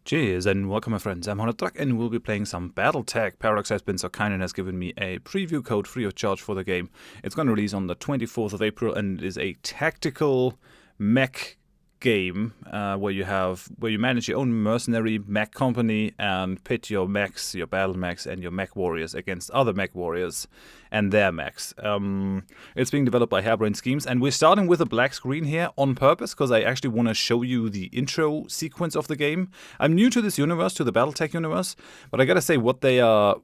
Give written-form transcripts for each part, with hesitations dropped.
Cheers and welcome my friends, I'm Horath and we'll be playing some BattleTech. Paradox has been so kind and has given me a preview code free of charge for the game. It's going to release on the 24th of April and it is a tactical mech game where you manage your own mercenary mech company and pit your mechs, your BattleMechs and your MechWarriors against other MechWarriors and their mechs. It's being developed by Harebrained Schemes and we're starting with a black screen here on purpose because I actually want to show you the intro sequence of the game. I'm new to this universe, to the BattleTech universe, but I gotta say what they are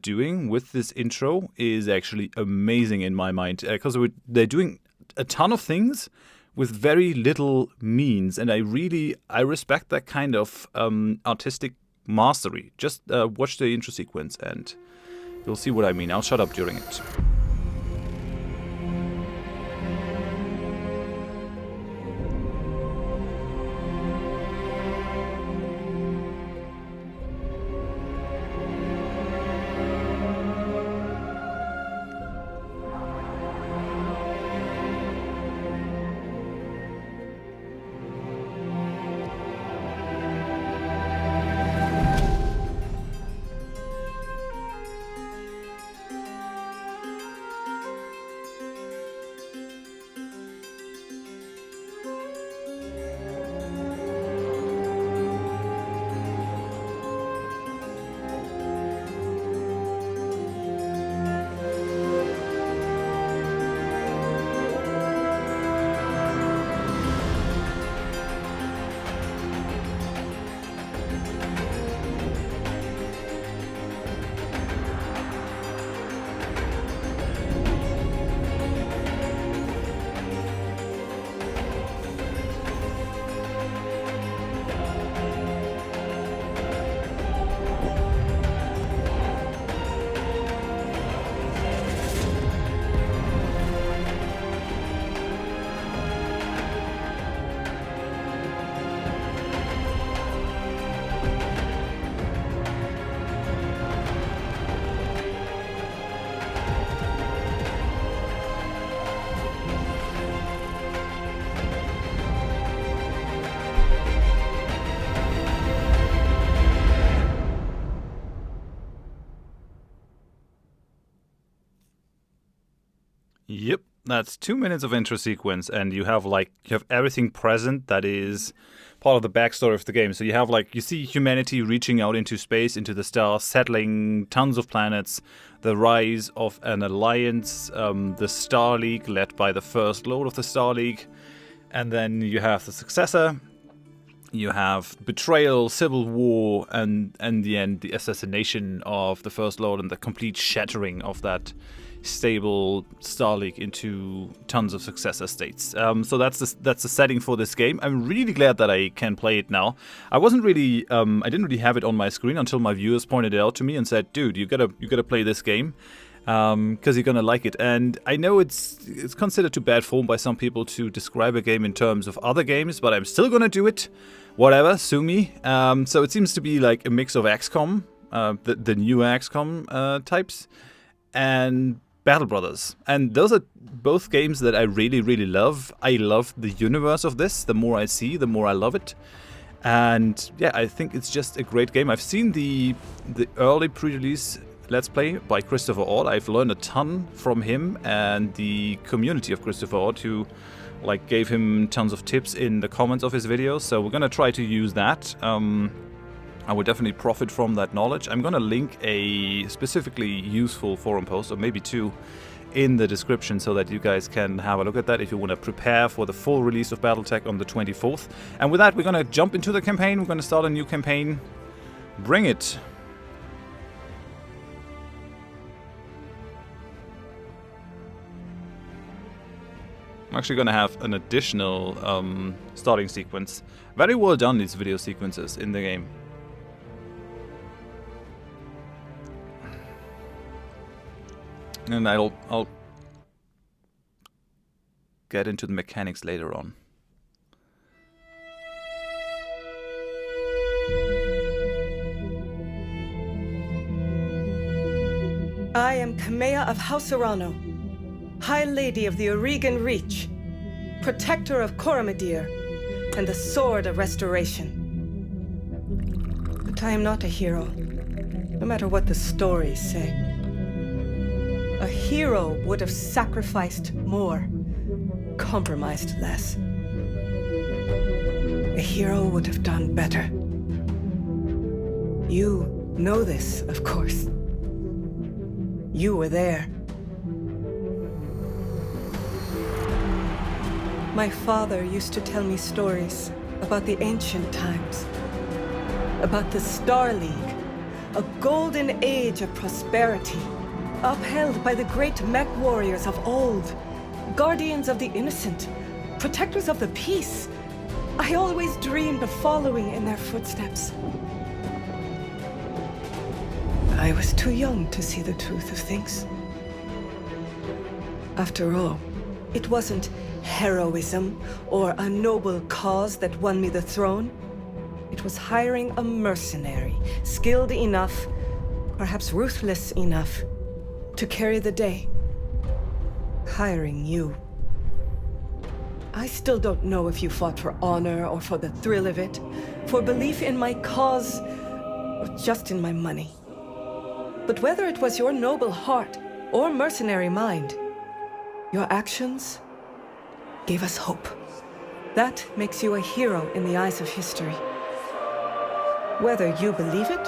doing with this intro is actually amazing in my mind because they're doing a ton of things with very little means, and I respect that kind of artistic mastery. Just watch the intro sequence and you'll see what I mean. I'll shut up during it. Yep, that's 2 minutes of intro sequence, and you have everything present that is part of the backstory of the game. So you see humanity reaching out into space, into the stars, settling tons of planets, the rise of an alliance, the Star League led by the first lord of the Star League, and then you have the successor. You have betrayal, civil war, and in the end, the assassination of the first lord and the complete shattering of that stable Star League into tons of successor states. So that's the setting for this game. I'm really glad that I can play it now. I didn't really have it on my screen until my viewers pointed it out to me and said, "Dude, you gotta play this game because you're gonna like it." And I know it's considered too bad form by some people to describe a game in terms of other games, but I'm still gonna do it. Whatever, sue me. So it seems to be like a mix of XCOM, the new XCOM types, and Battle Brothers. And those are both games that I really, really love. I love the universe of this. The more I see, the more I love it. And yeah, I think it's just a great game. I've seen the early pre-release Let's Play by Christopher Ord. I've learned a ton from him and the community of Christopher Ord, who gave him tons of tips in the comments of his videos. So we're gonna try to use that. I will definitely profit from that knowledge. I'm going to link a specifically useful forum post, or maybe two, in the description so that you guys can have a look at that if you want to prepare for the full release of BattleTech on the 24th. And with that, we're going to jump into the campaign. We're going to start a new campaign. Bring it. I'm actually going to have an additional starting sequence. Very well done, these video sequences in the game. And I'll get into the mechanics later on. I am Kamea of House Urano, High Lady of the Oregon Reach, Protector of Coromadir, and the Sword of Restoration. But I am not a hero, no matter what the stories say. A hero would have sacrificed more, compromised less. A hero would have done better. You know this, of course. You were there. My father used to tell me stories about the ancient times, about the Star League, a golden age of prosperity, upheld by the great MechWarriors of old, guardians of the innocent, protectors of the peace. I always dreamed of following in their footsteps. I was too young to see the truth of things. After all, it wasn't heroism or a noble cause that won me the throne. It was hiring a mercenary, skilled enough, perhaps ruthless enough, to carry the day. Hiring you. I still don't know if you fought for honor or for the thrill of it, for belief in my cause, or just in my money. But whether it was your noble heart or mercenary mind, your actions gave us hope. That makes you a hero in the eyes of history. Whether you believe it,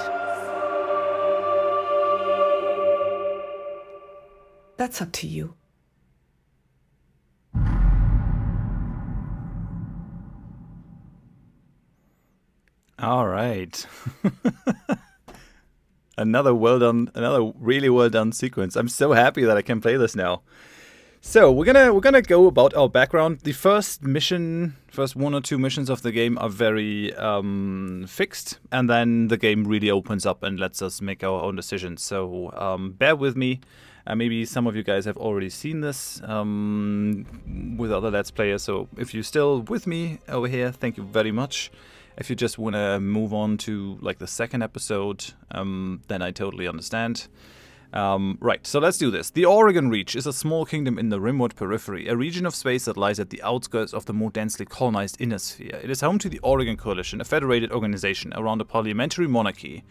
that's up to you. All right. Another really well done sequence. I'm so happy that I can play this now. So we're gonna go about our background. The first 1 or 2 missions of the game are very fixed, and then the game really opens up and lets us make our own decisions. So bear with me. Maybe some of you guys have already seen this with other Let's Players. So if you're still with me over here, thank you very much. If you just want to move on to like the second episode, then I totally understand. Right, so let's do this. The Oregon Reach is a small kingdom in the rimward periphery, a region of space that lies at the outskirts of the more densely colonized inner sphere. It is home to the Oregon Coalition, a federated organization around a parliamentary monarchy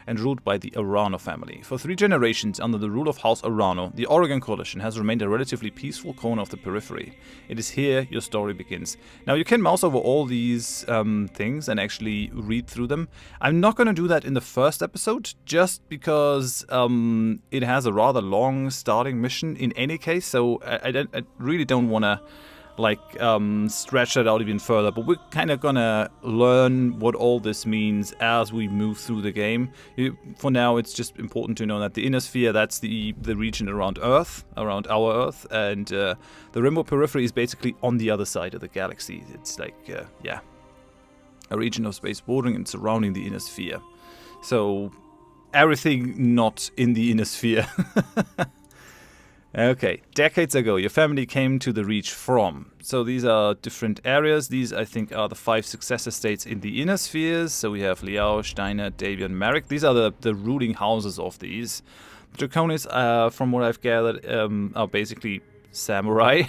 and ruled by the Arano family. For 3 generations under the rule of House Arano, the Oregon Coalition has remained a relatively peaceful corner of the periphery. It is here your story begins. Now you can mouse over all these things and actually read through them. I'm not going to do that in the first episode, just because it has a rather long starting mission in any case, so I really don't want to stretch that out even further, but we're kind of gonna learn what all this means as we move through the game. For now, it's just important to know that the inner sphere, that's the region around Earth, around our Earth, and the rimward periphery is basically on the other side of the galaxy. It's a region of space bordering and surrounding the inner sphere. So everything not in the inner sphere. Okay, decades ago, your family came to the Reach from. So these are different areas. These, I think, are the 5 successor states in the inner spheres. So we have Liao, Steiner, Davion, Merrick. These are the ruling houses of these. The Draconis, from what I've gathered, are basically samurai.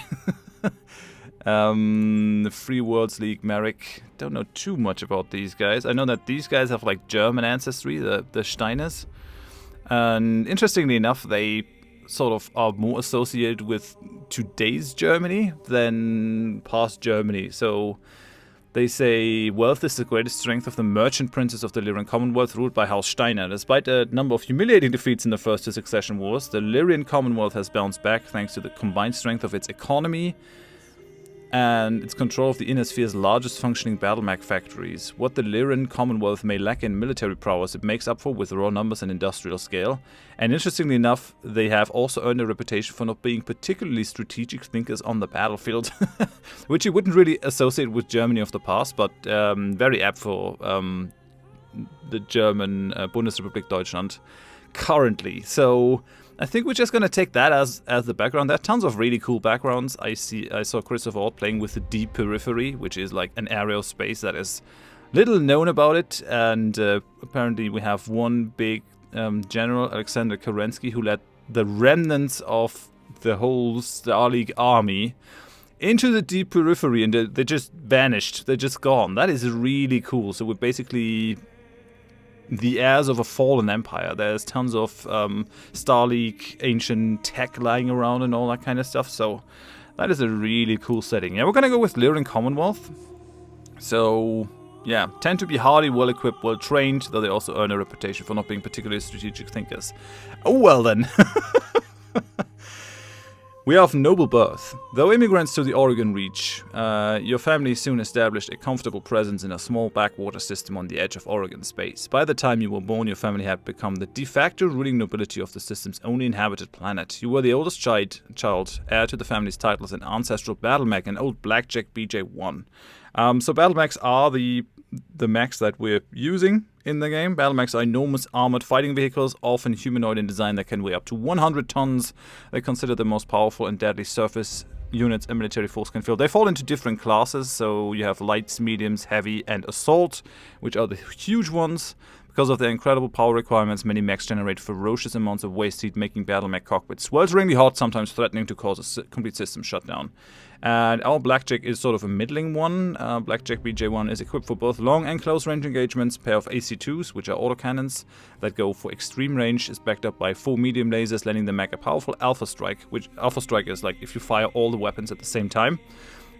The Free Worlds League, Merrick. Don't know too much about these guys. I know that these guys have German ancestry, the Steiners. And interestingly enough, they sort of are more associated with today's Germany than past Germany. So they say wealth is the greatest strength of the merchant princes of the Lyrian Commonwealth ruled by House Steiner. Despite a number of humiliating defeats in the first 2 succession wars, the Lyrian Commonwealth has bounced back thanks to the combined strength of its economy and its control of the inner sphere's largest functioning BattleMech factories. What the Lyrian Commonwealth may lack in military prowess, it makes up for with raw numbers and industrial scale. And interestingly enough, they have also earned a reputation for not being particularly strategic thinkers on the battlefield, which you wouldn't really associate with Germany of the past, but very apt for the German Bundesrepublik Deutschland currently. So I think we're just going to take that as the background. There are tons of really cool backgrounds. I saw Christopher Ott playing with the deep periphery, which is like an area of space that is little known about it. And apparently we have one big General, Alexander Kerensky, who led the remnants of the whole Star League army into the deep periphery, and they just vanished. They're just gone. That is really cool. So we're basically the heirs of a fallen empire. There's tons of Star League ancient tech lying around and all that kind of stuff. So that is a really cool setting. Yeah, we're gonna go with Lyran Commonwealth. So yeah, tend to be hardy, well equipped, well trained, though they also earn a reputation for not being particularly strategic thinkers. Oh well then. We are of noble birth. Though immigrants to the Oregon Reach, your family soon established a comfortable presence in a small backwater system on the edge of Oregon space. By the time you were born, your family had become the de facto ruling nobility of the system's only inhabited planet. You were the oldest child, heir to the family's titles and ancestral BattleMech and old Blackjack BJ1. So BattleMechs are the mechs that we're using in the game. BattleMechs are enormous armored fighting vehicles, often humanoid in design, that can weigh up to 100 tons. They're considered the most powerful and deadly surface units a military force can field. They fall into different classes, so you have lights, mediums, heavy, and assault, which are the huge ones. Because of their incredible power requirements, many mechs generate ferocious amounts of waste heat, making BattleMech cockpits swelteringly hot, sometimes threatening to cause a complete system shutdown. And our Blackjack is sort of a middling one. Blackjack BJ1 is equipped for both long and close range engagements. Pair of AC2s, which are autocannons that go for extreme range, is backed up by 4 medium lasers, lending the mech a powerful Alpha Strike, which Alpha Strike is like if you fire all the weapons at the same time.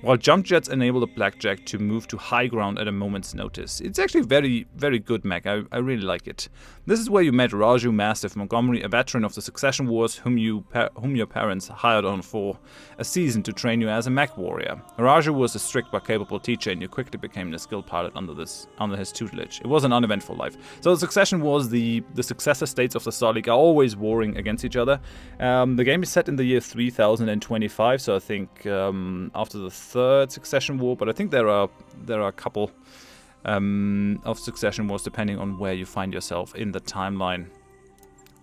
While jump jets enable the Blackjack to move to high ground at a moment's notice. It's actually very, very good mech. I really like it. This is where you met Raju Mastiff Montgomery, a veteran of the Succession Wars, whom your parents hired on for a season to train you as a mech warrior. Raju was a strict but capable teacher, and you quickly became a skilled pilot under his tutelage. It was an uneventful life. So the Succession Wars, the successor states of the Star League, are always warring against each other. The game is set in the year 3025, so I think after the third Succession War, but I think there are a couple of Succession Wars depending on where you find yourself in the timeline.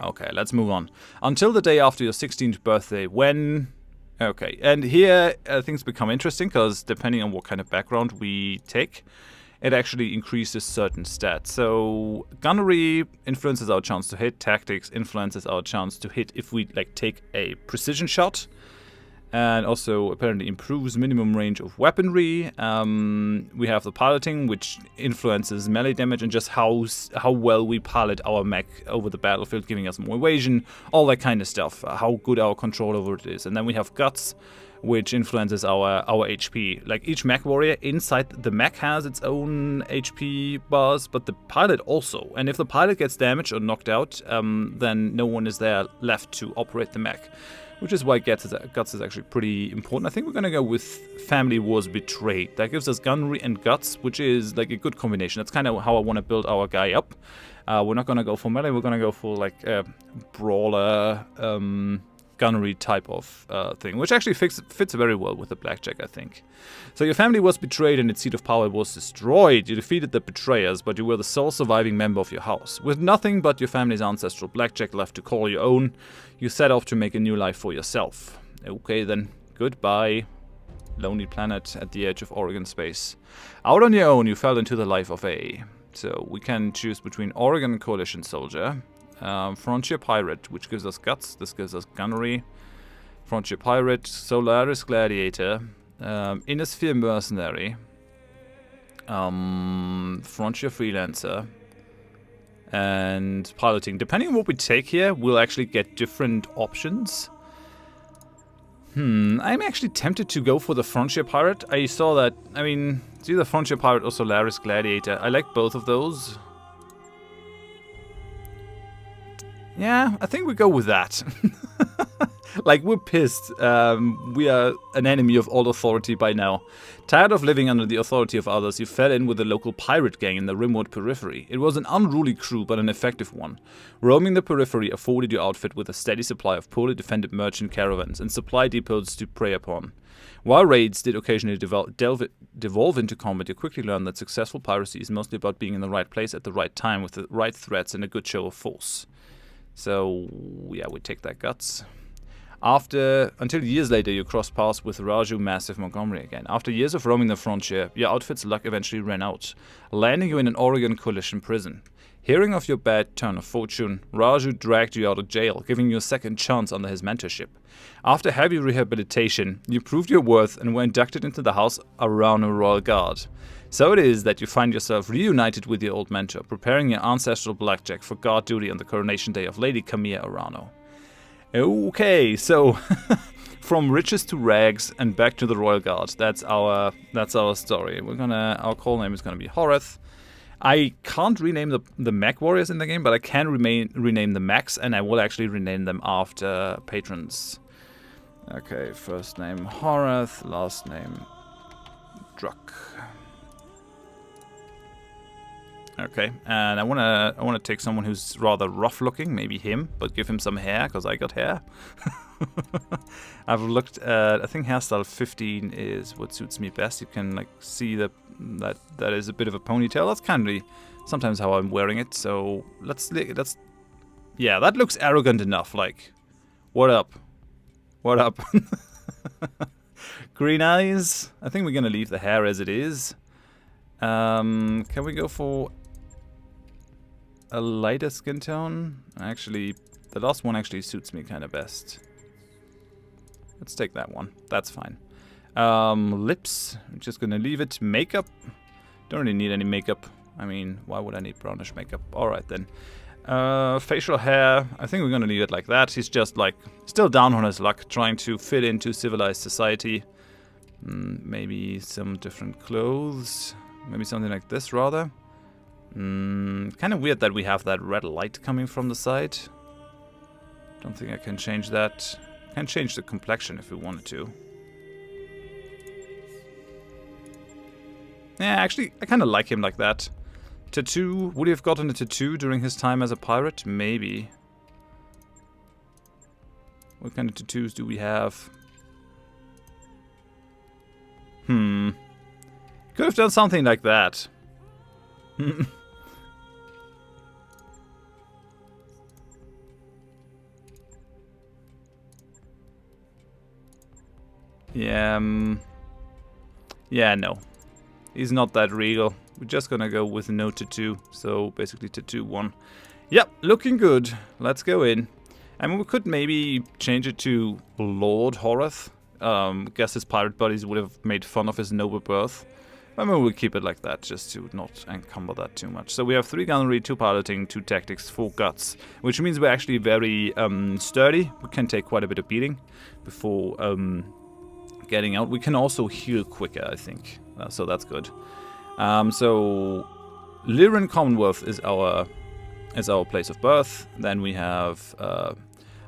Okay, let's move on. Until the day after your 16th birthday, when... Okay, and here things become interesting, because depending on what kind of background we take, it actually increases certain stats. So gunnery influences our chance to hit, tactics influences our chance to hit if we take a precision shot, and also apparently improves minimum range of weaponry. We have the piloting, which influences melee damage and just how well we pilot our mech over the battlefield, giving us more evasion, all that kind of stuff, how good our control over it is. And then we have guts, which influences our HP. Like each mech warrior inside the mech has its own HP bars, but the pilot also. And if the pilot gets damaged or knocked out, then no one is there left to operate the mech. Which is why Guts is actually pretty important. I think we're going to go with Family Wars Betrayed. That gives us gunnery and guts, which is like a good combination. That's kind of how I want to build our guy up. We're not going to go for melee. We're going to go for like a brawler gunnery type of thing, which actually fits very well with the Blackjack, I think. So your family was betrayed and its seat of power was destroyed. You defeated the betrayers, but you were the sole surviving member of your house. With nothing but your family's ancestral Blackjack left to call your own, you set off to make a new life for yourself. Okay then, goodbye. Lonely planet at the edge of Oregon space. Out on your own, you fell into the life of a... So we can choose between Oregon Coalition Soldier, Frontier Pirate, which gives us guts. This gives us gunnery. Frontier Pirate, Solaris Gladiator, Innisphere Mercenary, Frontier Freelancer, and Piloting. Depending on what we take here, we'll actually get different options. I'm actually tempted to go for the Frontier Pirate. I saw that, I mean, it's either Frontier Pirate or Solaris Gladiator. I like both of those. Yeah, I think we go with that. Like, we're pissed. We are an enemy of all authority by now. Tired of living under the authority of others, you fell in with a local pirate gang in the remote periphery. It was an unruly crew, but an effective one. Roaming the periphery afforded your outfit with a steady supply of poorly defended merchant caravans and supply depots to prey upon. While raids did occasionally devolve into combat, you quickly learned that successful piracy is mostly about being in the right place at the right time with the right threats and a good show of force. So, yeah, we take that guts. Until years later, you crossed paths with Raju Mastiff Montgomery again. After years of roaming the frontier, your outfit's luck eventually ran out, landing you in an Oregon Coalition prison. Hearing of your bad turn of fortune, Raju dragged you out of jail, giving you a second chance under his mentorship. After heavy rehabilitation, you proved your worth and were inducted into the House Arano Royal Guard. So it is that you find yourself reunited with your old mentor, preparing your ancestral blackjack for guard duty on the coronation day of Lady Camilla Arano. Okay, so from riches to rags and back to the Royal Guard. That's our story. Our call name is gonna be Horath. I can't rename the MechWarriors in the game, but I can rename the Mechs, and I will actually rename them after patrons. Okay, first name Horath, last name Drak. Okay, and I wanna take someone who's rather rough looking, maybe him, but give him some hair, because I got hair. I've looked at, I think hairstyle 15 is what suits me best. You can like see that is a bit of a ponytail. That's kind of sometimes how I'm wearing it. So yeah, that looks arrogant enough. Like, what up? What up? Green eyes. I think we're gonna leave the hair as it is. Can we go for a lighter skin tone? Actually, the last one actually suits me kind of best. Let's take that one. That's fine. Lips. I'm just gonna leave it. Makeup. Don't really need any makeup. I mean, why would I need brownish makeup? Alright then. Facial hair. I think we're gonna leave it like that. He's just like still down on his luck, trying to fit into civilized society. Maybe some different clothes. Maybe something like this rather. Kind of weird that we have that red light coming from the side. Don't think I can change that. Can change the complexion if we wanted to. Yeah, actually, I kind of like him like that. Tattoo. Would he have gotten a tattoo during his time as a pirate? Maybe. What kind of tattoos do we have? Could have done something like that. Yeah, no. He's not that regal. We're just gonna go with no tattoo. So basically tattoo 1. Yep, looking good. Let's go in. I mean, we could maybe change it to Lord Horath. Guess his pirate buddies would have made fun of his noble birth. I mean, we'll keep it like that, just to not encumber that too much. So we have 3 gunnery, 2 piloting, 2 tactics, 4 guts. Which means we're actually very sturdy. We can take quite a bit of beating before getting out. We can also heal quicker, I think. So that's good. So Lyran Commonwealth is our place of birth. Then we have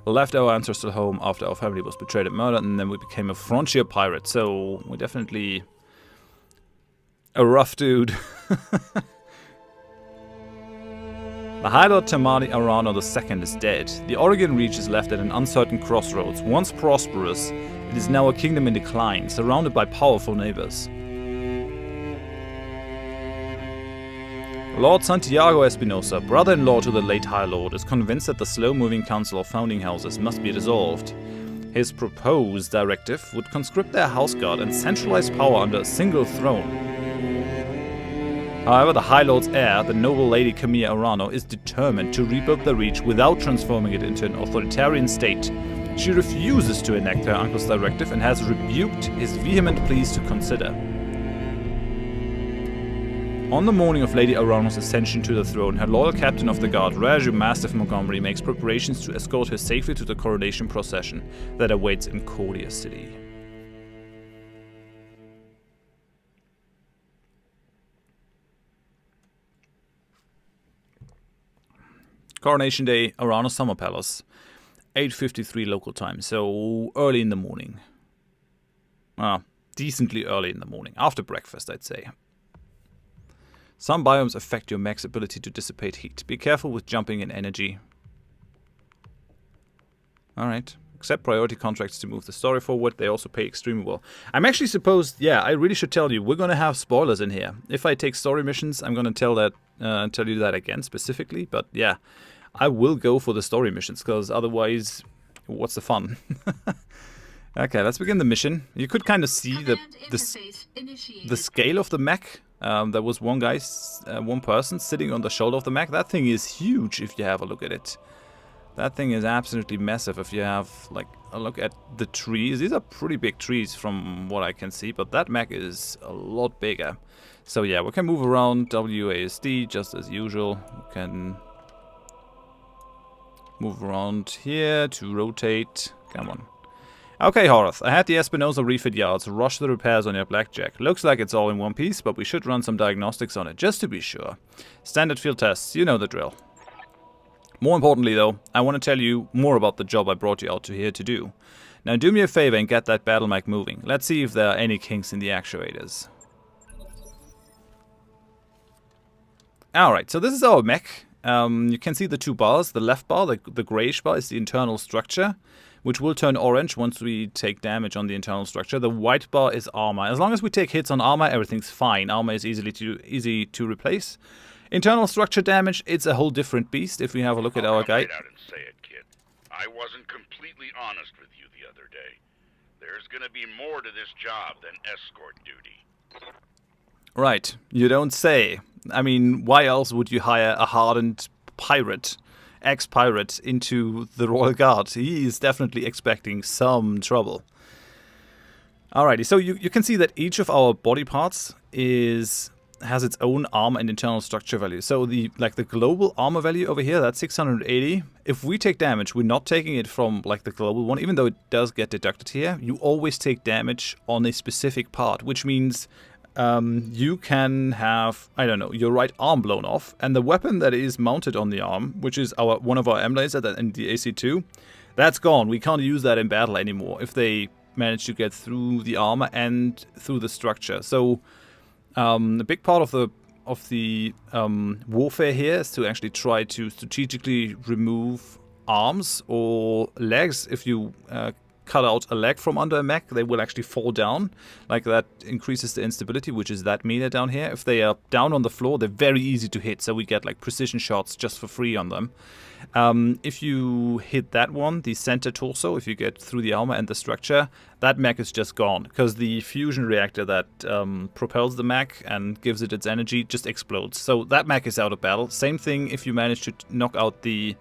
left our ancestral home after our family was betrayed and murdered, and then we became a frontier pirate. So we're definitely a rough dude. The High Lord Tamari Arano II is dead. The Oregon Reach is left at an uncertain crossroads. Once prosperous, it is now a kingdom in decline, surrounded by powerful neighbors. Lord Santiago Espinosa, brother-in-law to the late High Lord, is convinced that the slow-moving Council of Founding Houses must be dissolved. His proposed directive would conscript their house guard and centralize power under a single throne. However, the High Lord's heir, the noble Lady Camilla Arano, is determined to rebuild the Reach without transforming it into an authoritarian state. She refuses to enact her uncle's directive and has rebuked his vehement pleas to consider. On the morning of Lady Arano's ascension to the throne, her loyal captain of the guard, Raju Mastiff Montgomery, makes preparations to escort her safely to the coronation procession that awaits in Cordia City. Coronation Day, Arano Summer Palace, 8:53 local time, so early in the morning. Decently early in the morning, after breakfast, I'd say. Some biomes affect your mech's ability to dissipate heat. Be careful with jumping in energy. Alright. Accept priority contracts to move the story forward. They also pay extremely well. I'm actually supposed... Yeah, I really should tell you. We're going to have spoilers in here. If I take story missions, I'm going to tell you that again specifically. But yeah, I will go for the story missions, because otherwise, what's the fun? Okay, let's begin the mission. You could kind of see the scale of the mech There was one guy, one person sitting on the shoulder of the mech. That thing is huge if you have a look at it. That thing is absolutely massive if you have like a look at the trees. These are pretty big trees from what I can see, but that mech is a lot bigger. So yeah, we can move around WASD just as usual. We can move around here to rotate. Come on. Okay, Horath, I had the Espinosa refit yards rush the repairs on your blackjack. Looks like it's all in one piece, but we should run some diagnostics on it, just to be sure. Standard field tests, you know the drill. More importantly though, I want to tell you more about the job I brought you out to here to do. Now do me a favor and get that BattleMech moving. Let's see if there are any kinks in the actuators. Alright, so this is our mech. You can see the two bars. The left bar, the grayish bar, is the internal structure, which will turn orange once we take damage on the internal structure. The white bar is armor. As long as we take hits on armor, everything's fine. Armor is easy to replace. Internal structure damage, it's a whole different beast if we have a look at our guy. Right out and say it, kid. I wasn't completely honest with you the other day. There's gonna be more to this job than escort duty. Right, you don't say. I mean, why else would you hire a hardened pirate, ex-pirate, into the Royal Guard? He is definitely expecting some trouble. Alrighty, so you can see that each of our body parts has its own armor and internal structure value. So the global armor value over here, that's 680. If we take damage, we're not taking it from like the global one, even though it does get deducted here. You always take damage on a specific part, which means you can have, I don't know, your right arm blown off, and the weapon that is mounted on the arm, which is one of our M laser and the AC2, that's gone. We can't use that in battle anymore if they manage to get through the armor and through the structure. So a big part of the warfare here is to actually try to strategically remove arms or legs. If you cut out a leg from under a mech, they will actually fall down. Like that increases the instability, which is that meter down here. If they are down on the floor, they're very easy to hit, so we get like precision shots just for free on them. If you hit that one, the center torso, if you get through the armor and the structure, that mech is just gone, because the fusion reactor that propels the mech and gives it its energy just explodes. So that mech is out of battle. Same thing if you manage to knock out the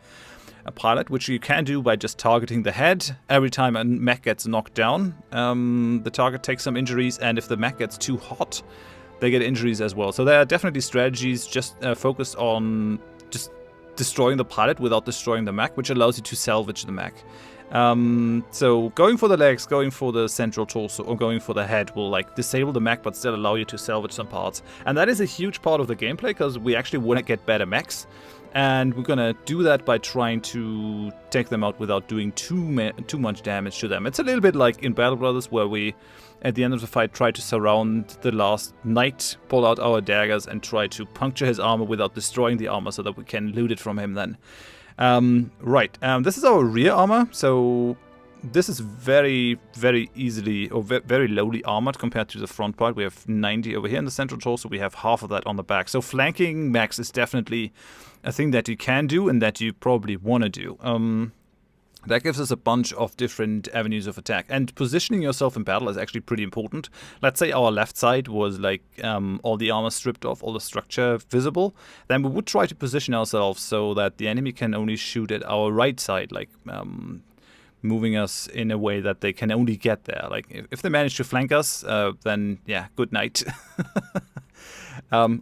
pilot, which you can do by just targeting the head. Every time a mech gets knocked down, the target takes some injuries, and if the mech gets too hot, they get injuries as well. So there are definitely strategies just focused on just destroying the pilot without destroying the mech, which allows you to salvage the mech. So going for the legs, going for the central torso, or going for the head will like disable the mech but still allow you to salvage some parts. And that is a huge part of the gameplay, because we actually want to get better mechs. And we're gonna do that by trying to take them out without doing too much damage to them. It's a little bit like in Battle Brothers, where we, at the end of the fight, try to surround the last knight, pull out our daggers, and try to puncture his armor without destroying the armor so that we can loot it from him then. This is our rear armor, so this is very, very easily, or very lowly armored compared to the front part. We have 90 over here in the central torso, we have half of that on the back. So flanking mechs is definitely a thing that you can do and that you probably want to do. That gives us a bunch of different avenues of attack. And positioning yourself in battle is actually pretty important. Let's say our left side was like all the armor stripped off, all the structure visible. Then we would try to position ourselves so that the enemy can only shoot at our right side, like moving us in a way that they can only get there. Like if they manage to flank us, then yeah, good night.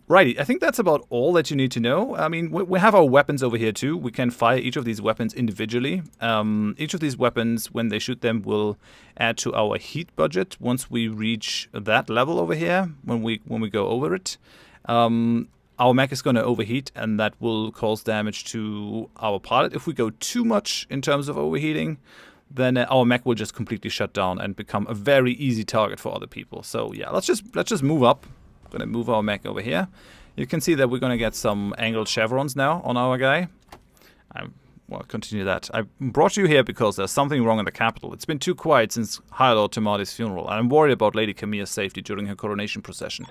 Righty, I think that's about all that you need to know. I mean, we have our weapons over here too. We can fire each of these weapons individually. Each of these weapons, when they shoot them, will add to our heat budget once we reach that level over here, when we go over it. Our mech is going to overheat, and that will cause damage to our pilot. If we go too much in terms of overheating, then our mech will just completely shut down and become a very easy target for other people. So yeah, let's just move up. I'm gonna move our mech over here. You can see that we're gonna get some angled chevrons now on our guy. Well, continue that. I brought you here because there's something wrong in the capital. It's been too quiet since High Lord Tamadi's funeral, and I'm worried about Lady Camilla's safety during her coronation procession.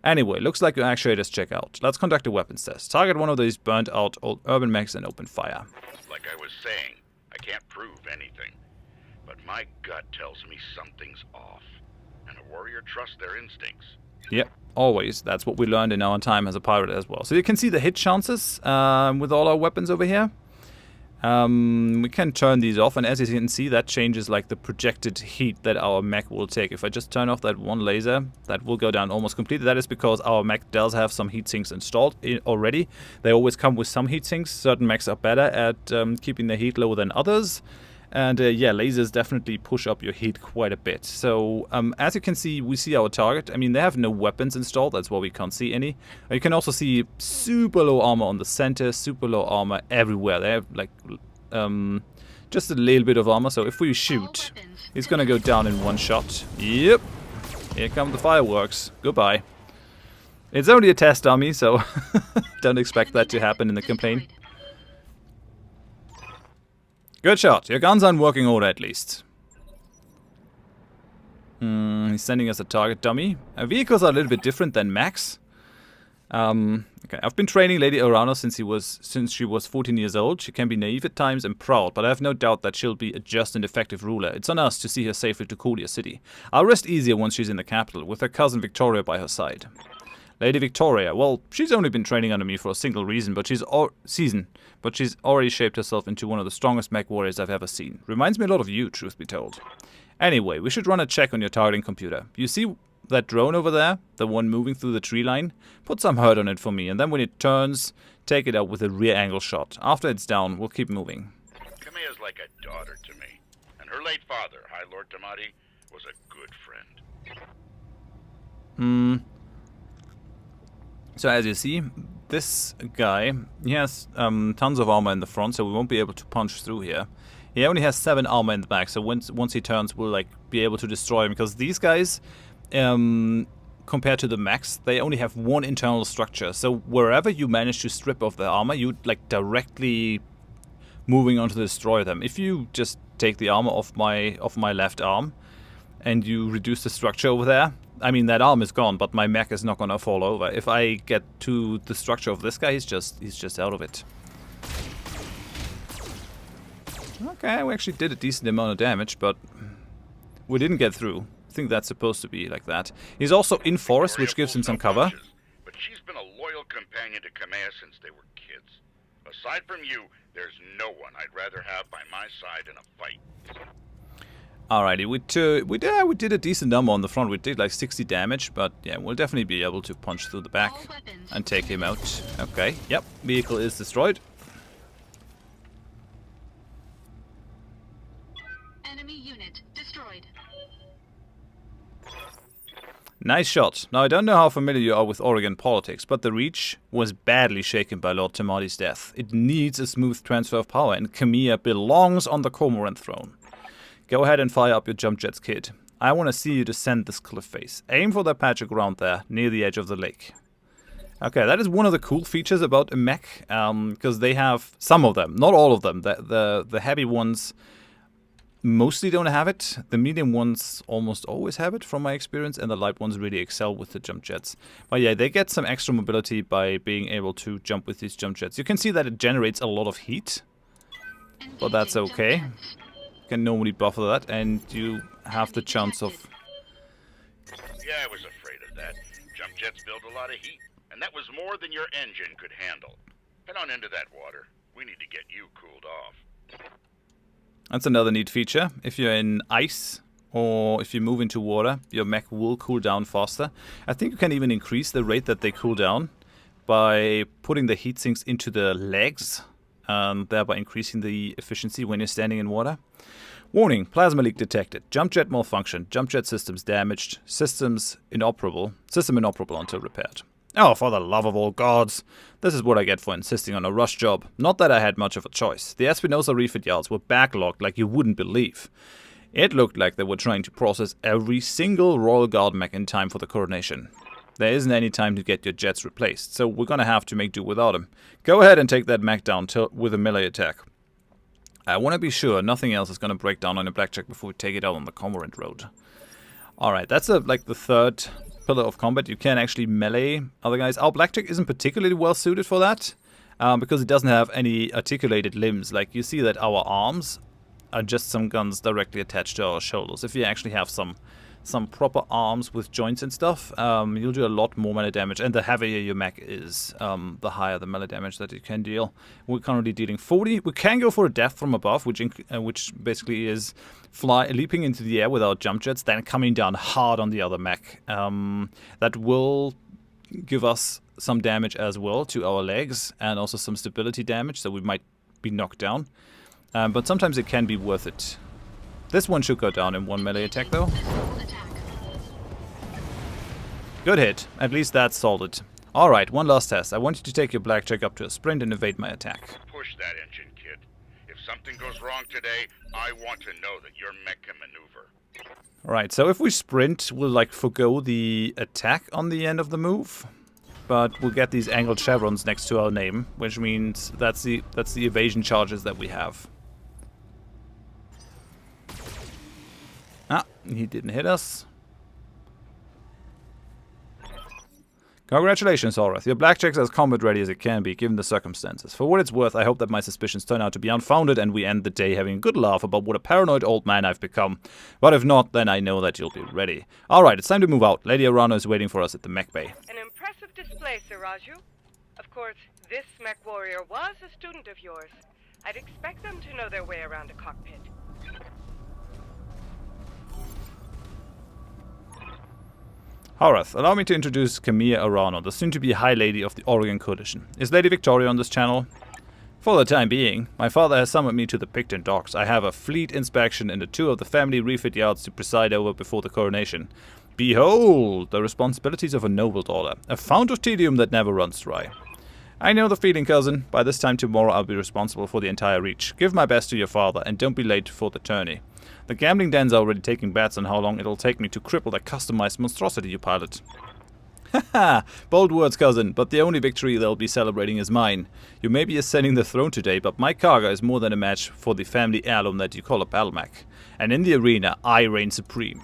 Anyway, looks like your actuators check out. Let's conduct a weapons test. Target one of these burnt out old urban mechs and open fire. Like I was saying, I can't prove anything, but my gut tells me something's off, and a warrior trusts their instincts. Yep, always. That's what we learned in our time as a pirate as well. So you can see the hit chances with all our weapons over here. We can turn these off, and as you can see, that changes like the projected heat that our mech will take. If I just turn off that one laser, that will go down almost completely. That is because our mech does have some heat sinks installed already. They always come with some heat sinks. Certain mechs are better at keeping the heat lower than others. And yeah, lasers definitely push up your heat quite a bit. So as you can see, we see our target. I mean, they have no weapons installed. That's why we can't see any. You can also see super low armor on the center, super low armor everywhere. They have like just a little bit of armor. So if we shoot, it's going to go down in one shot. Yep. Here come the fireworks. Goodbye. It's only a test dummy, so don't expect that to happen in the campaign. Good shot. Your gun's on working order at least. He's sending us a target dummy. Vehicles are a little bit different than mechs. Okay, I've been training Lady Orano since she was 14 years old. She can be naive at times and proud, but I have no doubt that she'll be a just and effective ruler. It's on us to see her safely to Colia City. I'll rest easier once she's in the capital, with her cousin Victoria by her side. Lady Victoria, well, she's only been training under me for a single reason, but she's already shaped herself into one of the strongest mech warriors I've ever seen. Reminds me a lot of you, truth be told. Anyway, we should run a check on your targeting computer. You see that drone over there? The one moving through the tree line? Put some hurt on it for me, and then when it turns, take it out with a rear angle shot. After it's down, we'll keep moving. Kamea's like a daughter to me, and her late father, High Lord Tamati, was a good friend. So as you see, this guy, he has tons of armor in the front, so we won't be able to punch through here. He only has 7 armor in the back, so once he turns, we'll like be able to destroy him. Because these guys, compared to the mechs, they only have one internal structure. So wherever you manage to strip off the armor, you like directly moving on to destroy them. If you just take the armor off my left arm and you reduce the structure over there, I mean, that arm is gone, but my mech is not gonna fall over. If I get to the structure of this guy, he's just out of it. Okay, we actually did a decent amount of damage, but we didn't get through. I think that's supposed to be like that. He's also in forest, which gives him some cover. But she's been a loyal companion to Kamea since they were kids. Aside from you, there's no one I'd rather have by my side in a fight. Alrighty, we did a decent number on the front. We did like 60 damage, but yeah, we'll definitely be able to punch through the back and take him out. Okay, yep, vehicle is destroyed. Enemy unit destroyed. Nice shot. Now, I don't know how familiar you are with Oregon politics, but the Reach was badly shaken by Lord Tamati's death. It needs a smooth transfer of power, and Kamea belongs on the Cormorant throne. Go ahead and fire up your jump jets, kid. I want to see you descend this cliff face. Aim for that patch of ground there, near the edge of the lake. Okay, that is one of the cool features about a mech, because they have some of them, not all of them. The heavy ones mostly don't have it. The medium ones almost always have it, from my experience, and the light ones really excel with the jump jets. But yeah, they get some extra mobility by being able to jump with these jump jets. You can see that it generates a lot of heat, but that's okay. Can normally buffer that, and you have the chance of... Yeah, I was afraid of that. Jump jets build a lot of heat, and that was more than your engine could handle. Head on into that water. We need to get you cooled off. That's another neat feature. If you're in ice, or if you move into water, your mech will cool down faster. I think you can even increase the rate that they cool down by putting the heat sinks into the legs, thereby increasing the efficiency when you're standing in water. Warning, plasma leak detected. Jump jet malfunction. Jump jet systems damaged. System inoperable until repaired. Oh, for the love of all gods. This is what I get for insisting on a rush job. Not that I had much of a choice. The Espinosa refit yards were backlogged like you wouldn't believe. It looked like they were trying to process every single Royal Guard mech in time for the coronation. There isn't any time to get your jets replaced, so we're gonna have to make do without them. Go ahead and take that mech down with a melee attack. I want to be sure nothing else is going to break down on a blackjack before we take it out on the Cormorant Road. Alright, that's like the third pillar of combat. You can actually melee other guys. Our blackjack isn't particularly well suited for that, because it doesn't have any articulated limbs. Like, you see that our arms are just some guns directly attached to our shoulders. If you actually have some some proper arms with joints and stuff, you'll do a lot more melee damage. And the heavier your mech is, the higher the melee damage that you can deal. We're currently dealing 40. We can go for a death from above, which basically is leaping into the air without jump jets, then coming down hard on the other mech. That will give us some damage as well to our legs, and also some stability damage, so we might be knocked down. But sometimes it can be worth it. This one should go down in one melee attack, though. Good hit. At least that's solid. Alright, one last test. I want you to take your blackjack up to a sprint and evade my attack. Push that engine, kid. If something goes wrong today, I want to know that your mech can maneuver. Alright, so if we sprint, we'll like forgo the attack on the end of the move. But we'll get these angled chevrons next to our name, which means that's the evasion charges that we have. Ah, he didn't hit us. Congratulations, Horath. Your blackjack's as combat ready as it can be, given the circumstances. For what it's worth, I hope that my suspicions turn out to be unfounded and we end the day having a good laugh about what a paranoid old man I've become. But if not, then I know that you'll be ready. Alright, it's time to move out. Lady Arano is waiting for us at the mech bay. An impressive display, Sir Raju. Of course, this mech warrior was a student of yours. I'd expect them to know their way around a cockpit. Horath, allow me to introduce Camilla Arano, the soon-to-be High Lady of the Oregon Coalition. Is Lady Victoria on this channel? For the time being, my father has summoned me to the Picton docks. I have a fleet inspection and a tour of the family refit yards to preside over before the coronation. Behold, the responsibilities of a noble daughter, a fount of tedium that never runs dry. I know the feeling, cousin. By this time tomorrow I'll be responsible for the entire reach. Give my best to your father, and don't be late for the tourney. The gambling den's already taking bets on how long it'll take me to cripple that customized monstrosity you pilot. Haha, bold words, cousin, but the only victory they'll be celebrating is mine. You may be ascending the throne today, but my cargo is more than a match for the family heirloom that you call a BattleMech. And in the arena, I reign supreme.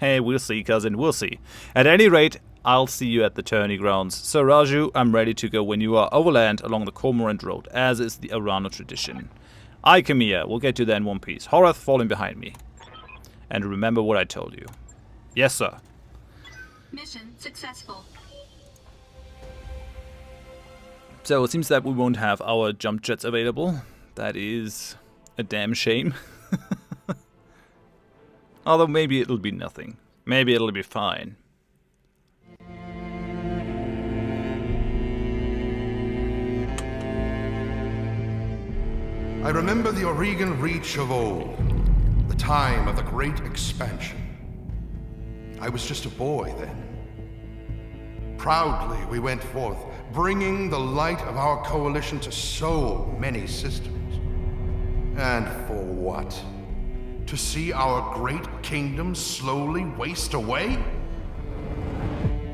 Hey, we'll see, cousin, we'll see. At any rate, I'll see you at the tourney grounds. Sir Raju, I'm ready to go when you are overland along the Cormorant Road, as is the Arano tradition. I, Camilla, will get you there in one piece. Horath falling behind me. And remember what I told you. Yes, sir. Mission successful. So it seems that we won't have our jump jets available. That is a damn shame. Although maybe it'll be nothing. Maybe it'll be fine. I remember the Oregon Reach of old, the time of the Great Expansion. I was just a boy then. Proudly we went forth, bringing the light of our coalition to so many systems. And for what? To see our great kingdom slowly waste away?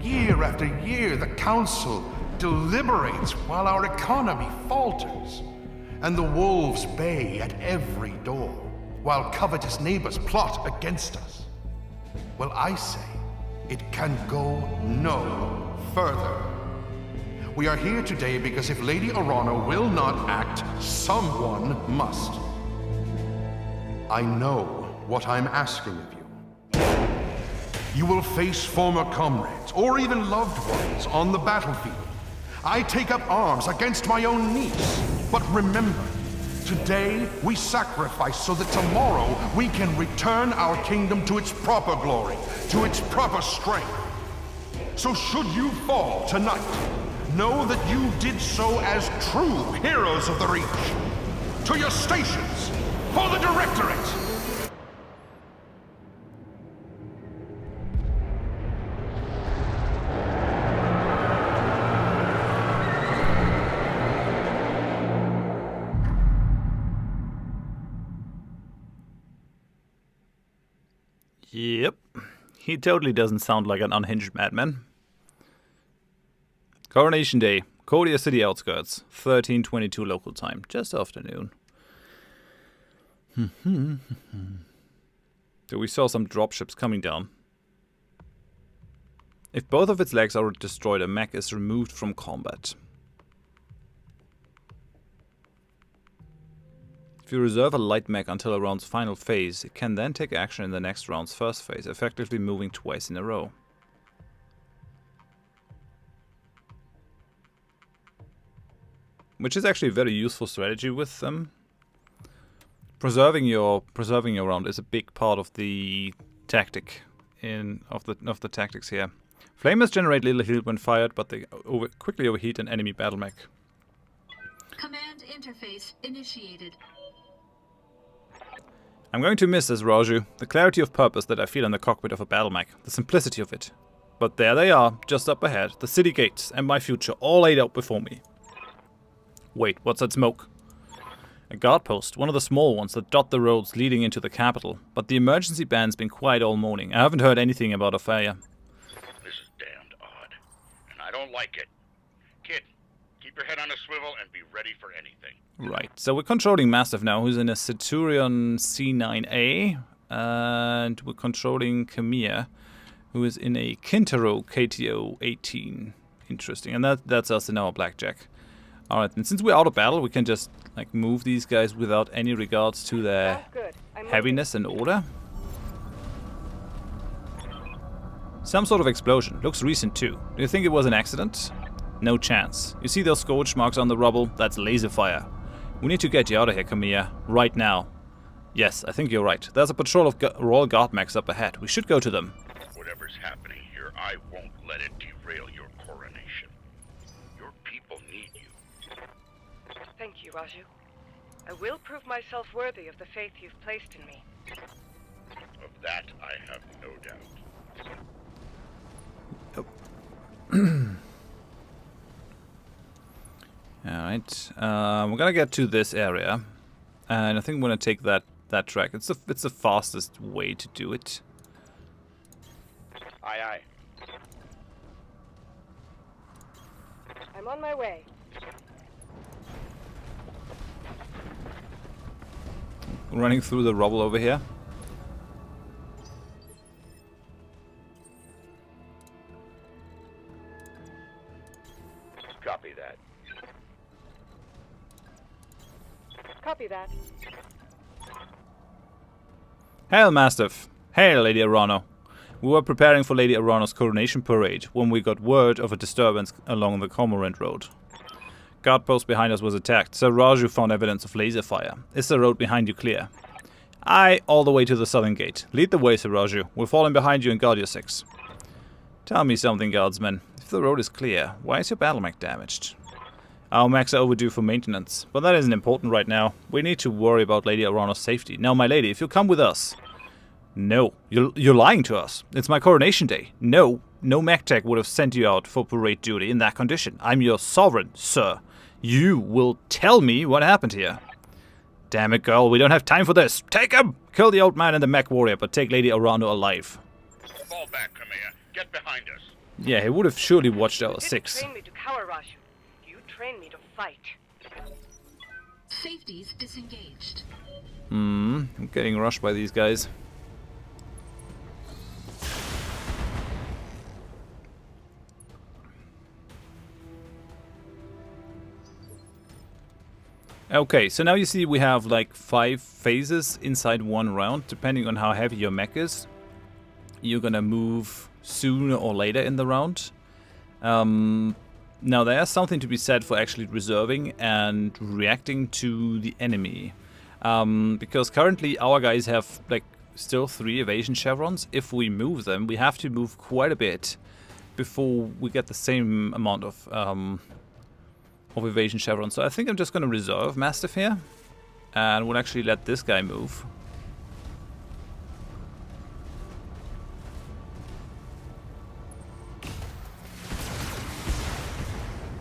Year after year, the Council deliberates while our economy falters. And the wolves bay at every door, while covetous neighbors plot against us. Well, I say, it can go no further. We are here today because if Lady Arano will not act, someone must. I know what I'm asking of you. You will face former comrades, or even loved ones, on the battlefield. I take up arms against my own niece. But remember, today we sacrifice so that tomorrow we can return our kingdom to its proper glory, to its proper strength. So should you fall tonight, know that you did so as true heroes of the Reach. To your stations, for the Directorate! Yep. He totally doesn't sound like an unhinged madman. Coronation Day. Cordia City outskirts. 13:22 local time. Just afternoon. So we saw some dropships coming down. If both of its legs are destroyed, a mech is removed from combat. If you reserve a light mech until a round's final phase, it can then take action in the next round's first phase, effectively moving twice in a row. Which is actually a very useful strategy with them. Preserving your round is a big part of the tactic of the tactics here. Flamers generate little heat when fired, but they quickly overheat an enemy battle mech. Command interface initiated. I'm going to miss this, Raju. The clarity of purpose that I feel in the cockpit of a battle mech, the simplicity of it. But there they are, just up ahead, the city gates and my future all laid out before me. Wait, what's that smoke? A guard post, one of the small ones that dot the roads leading into the capital. But the emergency band's been quiet all morning. I haven't heard anything about a fire. This is damned odd, and I don't like it. Kid, keep your head on a swivel and be ready for anything. Right, so we're controlling Mastiff now, who's in a Centurion C9A. And we're controlling Kamiya, who is in a Kintaro KTO 18. Interesting, and that's us in our blackjack. Alright, and since we're out of battle, we can just like move these guys without any regards to their heaviness and order. Some sort of explosion. Looks recent too. Do you think it was an accident? No chance. You see those scorch marks on the rubble? That's laser fire. We need to get you out of here, Kamiya. Right now. Yes, I think you're right. There's a patrol of Royal Guard mechs up ahead. We should go to them. Whatever's happening here, I won't let it derail your coronation. Your people need you. Thank you, Raju. I will prove myself worthy of the faith you've placed in me. Of that, I have no doubt. Alright, we're gonna get to this area, and I think we're gonna take that track. It's the fastest way to do it. Aye, aye. I'm on my way. Running through the rubble over here. Copy that. Copy that. Hail, Mastiff. Hail, Lady Arano. We were preparing for Lady Arano's coronation parade when we got word of a disturbance along the Cormorant Road. Guard post behind us was attacked, so Raju found evidence of laser fire. Is the road behind you clear? Aye, all the way to the southern gate. Lead the way, Sir Raju. We'll fall in behind you and guard your six. Tell me something, guardsmen. If the road is clear, why is your battle mech damaged? Our mechs are overdue for maintenance, but that isn't important right now. We need to worry about Lady Arano's safety. Now, my lady, if you'll come with us... No, you're lying to us. It's my coronation day. No MechTech would have sent you out for parade duty in that condition. I'm your sovereign, sir. You will tell me what happened here. Damn it, girl, we don't have time for this. Take him! Kill the old man and the mech warrior, but take Lady Arano alive. Fall back, Kamiya. Get behind us. Yeah, he would have surely watched our six. You didn't train me to cower, Raju. You trained me to fight. Safeties disengaged. I'm getting rushed by these guys. Okay, so now you see we have like 5 phases inside one round, depending on how heavy your mech is. You're gonna move sooner or later in the round. Now there's something to be said for actually reserving and reacting to the enemy. Because currently our guys have like still 3 evasion chevrons. If we move them, we have to move quite a bit before we get the same amount of evasion chevrons. So I think I'm just going to reserve Mastiff here, and we'll actually let this guy move.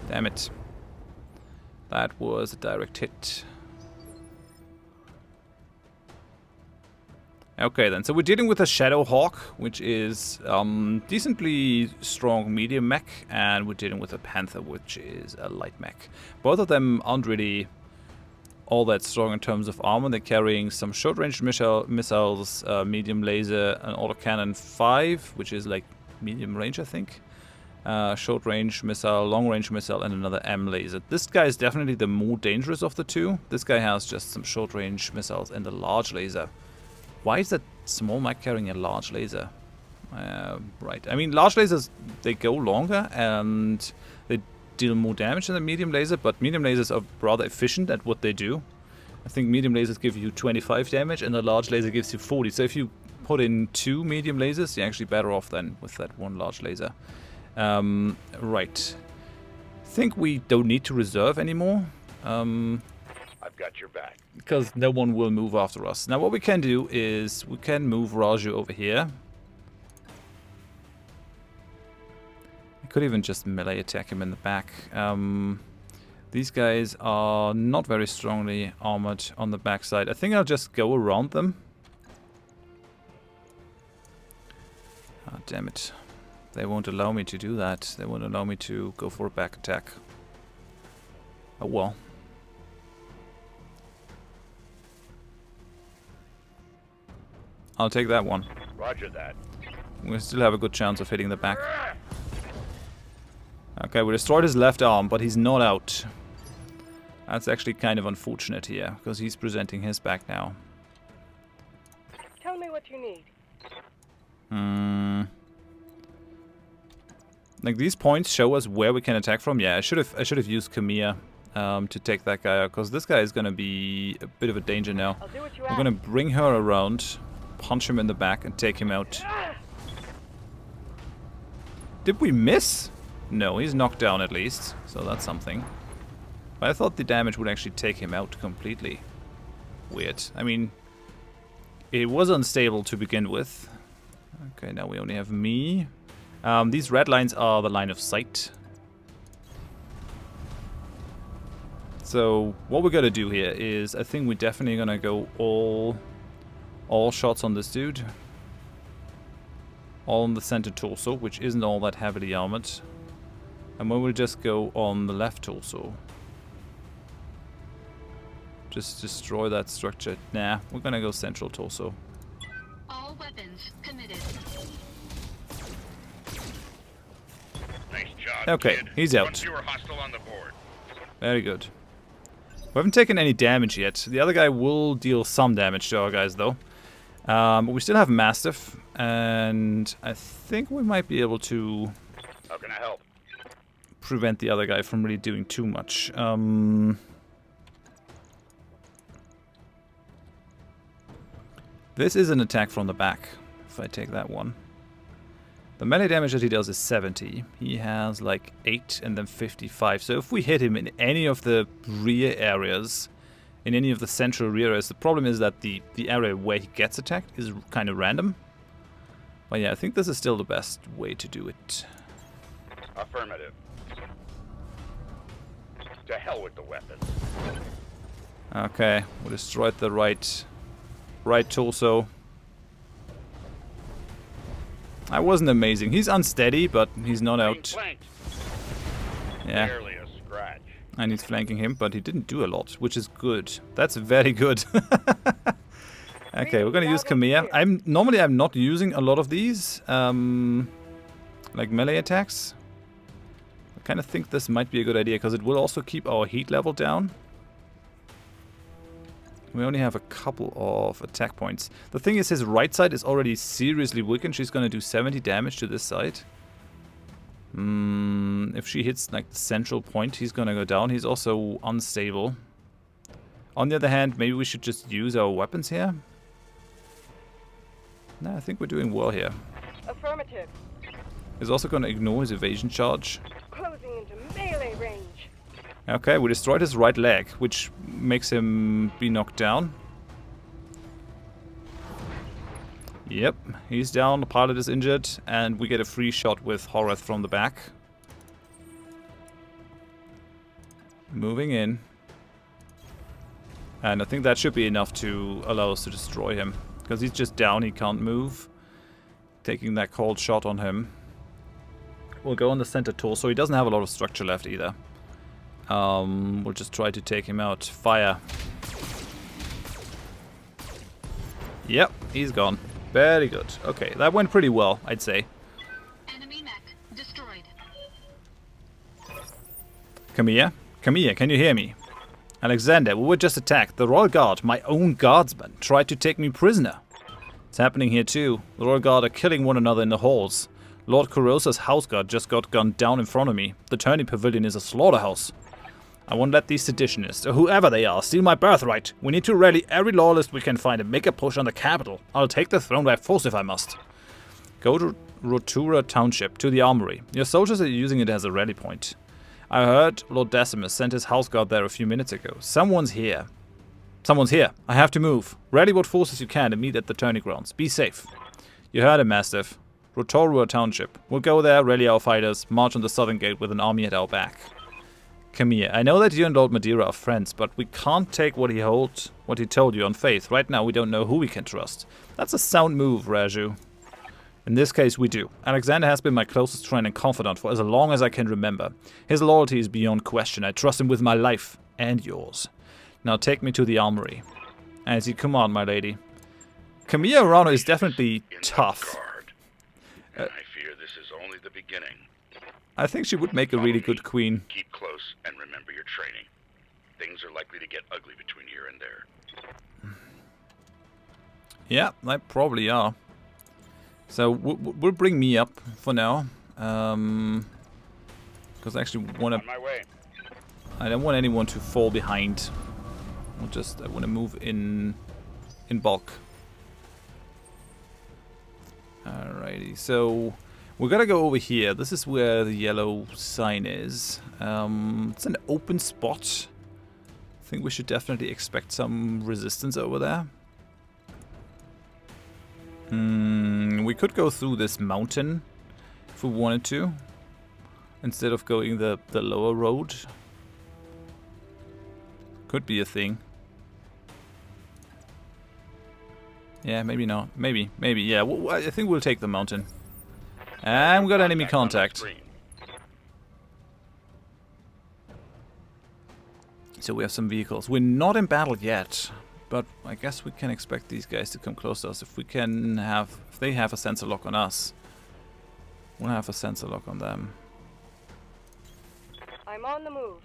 Damn it. That was a direct hit. Okay then, so we're dealing with a Shadow Hawk, which is decently strong medium mech, and we're dealing with a Panther, which is a light mech. Both of them aren't really all that strong in terms of armor. They're carrying some short-range missiles, medium laser, an autocannon 5, which is like medium range, I think. Short range missile, long range missile, and another M laser. This guy is definitely the more dangerous of the two. This guy has just some short range missiles and a large laser. Why is that small mech carrying a large laser? Right. I mean, large lasers, they go longer and they deal more damage than the medium laser, but medium lasers are rather efficient at what they do. I think medium lasers give you 25 damage and the large laser gives you 40. So if you put in 2 medium lasers, you're actually better off than with that one large laser. Right. I think we don't need to reserve anymore. I've got your back. Because no one will move after us. Now what we can do is we can move Raju over here. I could even just melee attack him in the back. These guys are not very strongly armored on the backside. I think I'll just go around them. Ah, damn it. They won't allow me to do that. They won't allow me to go for a back attack. Oh well. I'll take that one. Roger that. We still have a good chance of hitting the back. Okay, we destroyed his left arm, but he's not out. That's actually kind of unfortunate here, because he's presenting his back now. Tell me what you need. Like these points show us where we can attack from. Yeah, I should have used Khmer to take that guy out, because this guy is gonna be a bit of a danger now. I'll do what you I'm ask. gonna bring her around, punch him in the back, and take him out. Did we miss? No, he's knocked down at least, so that's something. But I thought the damage would actually take him out completely. Weird. I mean, it was unstable to begin with. Okay, now we only have me. These red lines are the line of sight. So what we're gonna do here is, I think we're definitely gonna go all shots on this dude. All on the center torso, which isn't all that heavily armored. And then we'll just go on the left torso. Just destroy that structure. Nah, we're gonna go central torso. All weapons committed. Nice job, Okay, kid. he's One out. fewer hostile on the board. Very good. We haven't taken any damage yet. The other guy will deal some damage to our guys, though. But we still have Mastiff, and I think we might be able to How can I help? prevent the other guy from really doing too much. This is an attack from the back, if I take that one. The melee damage that he does is 70. He has like 8 and then 55. So if we hit him in any of the rear areas, in any of the central rear areas, the problem is that the area where he gets attacked is kind of random. But yeah, I think this is still the best way to do it. Affirmative. To hell with the weapons. Okay, we destroyed the right torso. That wasn't amazing. He's unsteady, but he's not Being out. flanked. Yeah, Barely a scratch. and he's flanking him, but he didn't do a lot, which is good. That's very good. Okay, we're gonna use Khmer. I'm not using a lot of these, like melee attacks. I kind of think this might be a good idea because it will also keep our heat level down. We only have a couple of attack points. The thing is, his right side is already seriously weakened. She's gonna do 70 damage to this side. If she hits like the central point, he's gonna go down. He's also unstable. On the other hand, maybe we should just use our weapons here. No, I think we're doing well here. Affirmative. He's also gonna ignore his evasion charge. Closing into melee range. Okay, we destroyed his right leg, which makes him be knocked down. Yep, he's down, the pilot is injured, and we get a free shot with Horath from the back. Moving in. And I think that should be enough to allow us to destroy him. Because he's just down, he can't move. Taking that cold shot on him. We'll go on the center torso. He doesn't have a lot of structure left either. We'll just try to take him out. Fire. Yep, he's gone. Very good. Okay, that went pretty well, I'd say. Enemy mech destroyed. Come here. Come here. Can you hear me? Alexander, we were just attacked. The Royal Guard, my own guardsmen, tried to take me prisoner. It's happening here too. The Royal Guard are killing one another in the halls. Lord Corrosa's house guard just got gunned down in front of me. The tourney pavilion is a slaughterhouse. I won't let these seditionists, or whoever they are, steal my birthright. We need to rally every loyalist we can find and make a push on the capital. I'll take the throne by force if I must. Go to Rotura Township, to the armory. Your soldiers are using it as a rally point. I heard Lord Decimus sent his house guard there a few minutes ago. Someone's here. Someone's here. I have to move. Rally what forces you can and meet at the tourney grounds. Be safe. You heard him, Mastiff. Rotorua Township. We'll go there, rally our fighters, march on the southern gate with an army at our back. Come here. I know that you and Lord Madeira are friends, but we can't take what he told you on faith. Right now, we don't know who we can trust. That's a sound move, Raju. In this case, we do. Alexander has been my closest friend and confidant for as long as I can remember. His loyalty is beyond question. I trust him with my life and yours. Now take me to the armory. As you command, my lady. Camilla Arano is definitely tough. And I fear this is only the beginning. I think she would make a really good queen. Keep close and remember your training. Things are likely to get ugly between here and there. Yeah, they probably are. So we'll bring me up for now. Because I actually want to. On my way. I don't want anyone to fall behind. I want to move in bulk. Alrighty, so we're gonna go over here. This is where the yellow sign is. It's an open spot. I think we should definitely expect some resistance over there. We could go through this mountain if we wanted to, instead of going the lower road. Could be a thing. Yeah, maybe not. Maybe. Yeah, I think we'll take the mountain. And we got enemy contact. So we have some vehicles. We're not in battle yet, but I guess we can expect these guys to come close to us. If they have a sensor lock on us, we'll have a sensor lock on them. I'm on the move.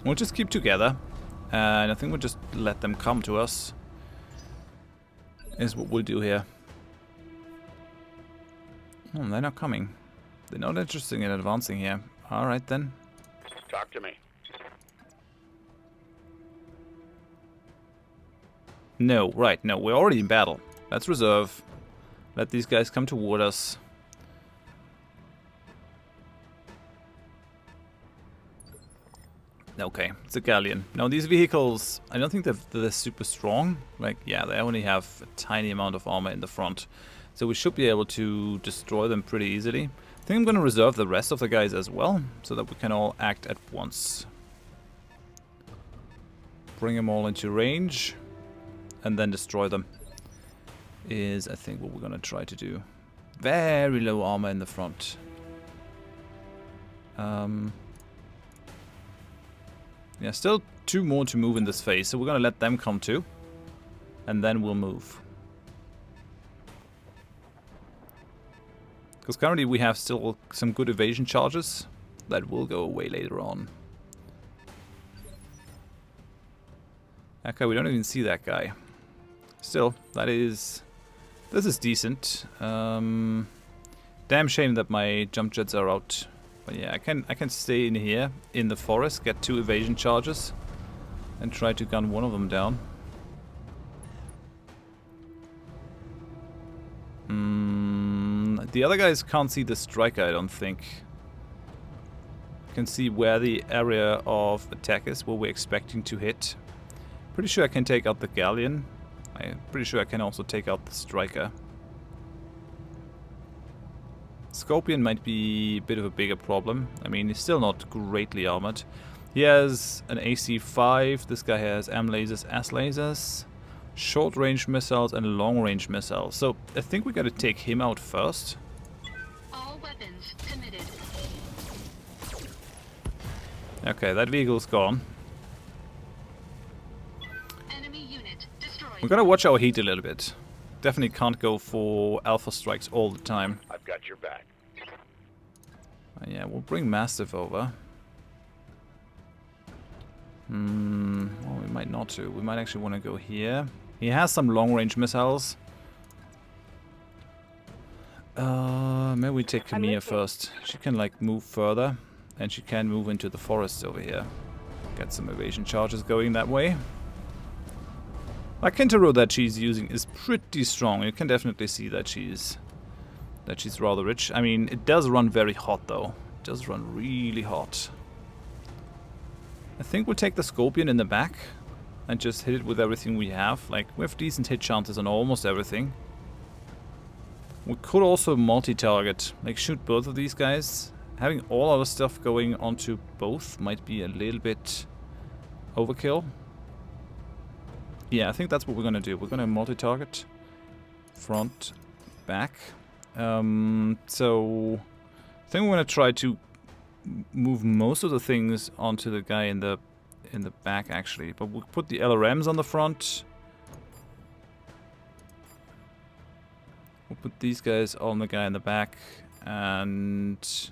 We'll just keep together, and I think we'll just let them come to us. Is what we'll do here. Oh, they're not coming. They're not interested in advancing here. Alright then. Talk to me. No, right, no, we're already in battle. Let's reserve. Let these guys come toward us. Okay, it's a galleon. Now these vehicles, I don't think they're super strong. Like, yeah, they only have a tiny amount of armor in the front. So we should be able to destroy them pretty easily. I think I'm going to reserve the rest of the guys as well, so that we can all act at once. Bring them all into range, and then destroy them. Is, I think, what we're going to try to do. Very low armor in the front. Yeah, still 2 more to move in this phase, so we're gonna let them come too. And then we'll move. Because currently we have still some good evasion charges that will go away later on. Okay, we don't even see that guy. Still, this is decent. Damn shame that my jump jets are out. But yeah, I can stay in here, in the forest, get 2 evasion charges, and try to gun one of them down. The other guys can't see the striker, I don't think. Can see where the area of attack is, where we're expecting to hit. Pretty sure I can take out the galleon. I'm pretty sure I can also take out the striker. Scorpion might be a bit of a bigger problem. I mean, he's still not greatly armored. He has an AC-5. This guy has M lasers, S lasers, short-range missiles, and long-range missiles. So I think we gotta take him out first. All weapons committed. Okay, that vehicle's gone. Enemy unit destroyed. We gotta watch our heat a little bit. Definitely can't go for alpha strikes all the time. I've got your back. Yeah, we'll bring Mastiff over. Well, we might not do. We might actually want to go here. He has some long-range missiles. Maybe we take Camilla first. She can, like, move further. And she can move into the forests over here. Get some evasion charges going that way. Like Kintaro that she's using is pretty strong. You can definitely see that she's rather rich. I mean, it does run very hot though. It does run really hot. I think we'll take the Scorpion in the back and just hit it with everything we have. Like, we have decent hit chances on almost everything. We could also multi-target, like shoot both of these guys. Having all our stuff going onto both might be a little bit overkill. Yeah, I think that's what we're gonna do. We're gonna multi-target front, back. So I think we're gonna try to move most of the things onto the guy in the back actually. But we'll put the LRMs on the front. We'll put these guys on the guy in the back and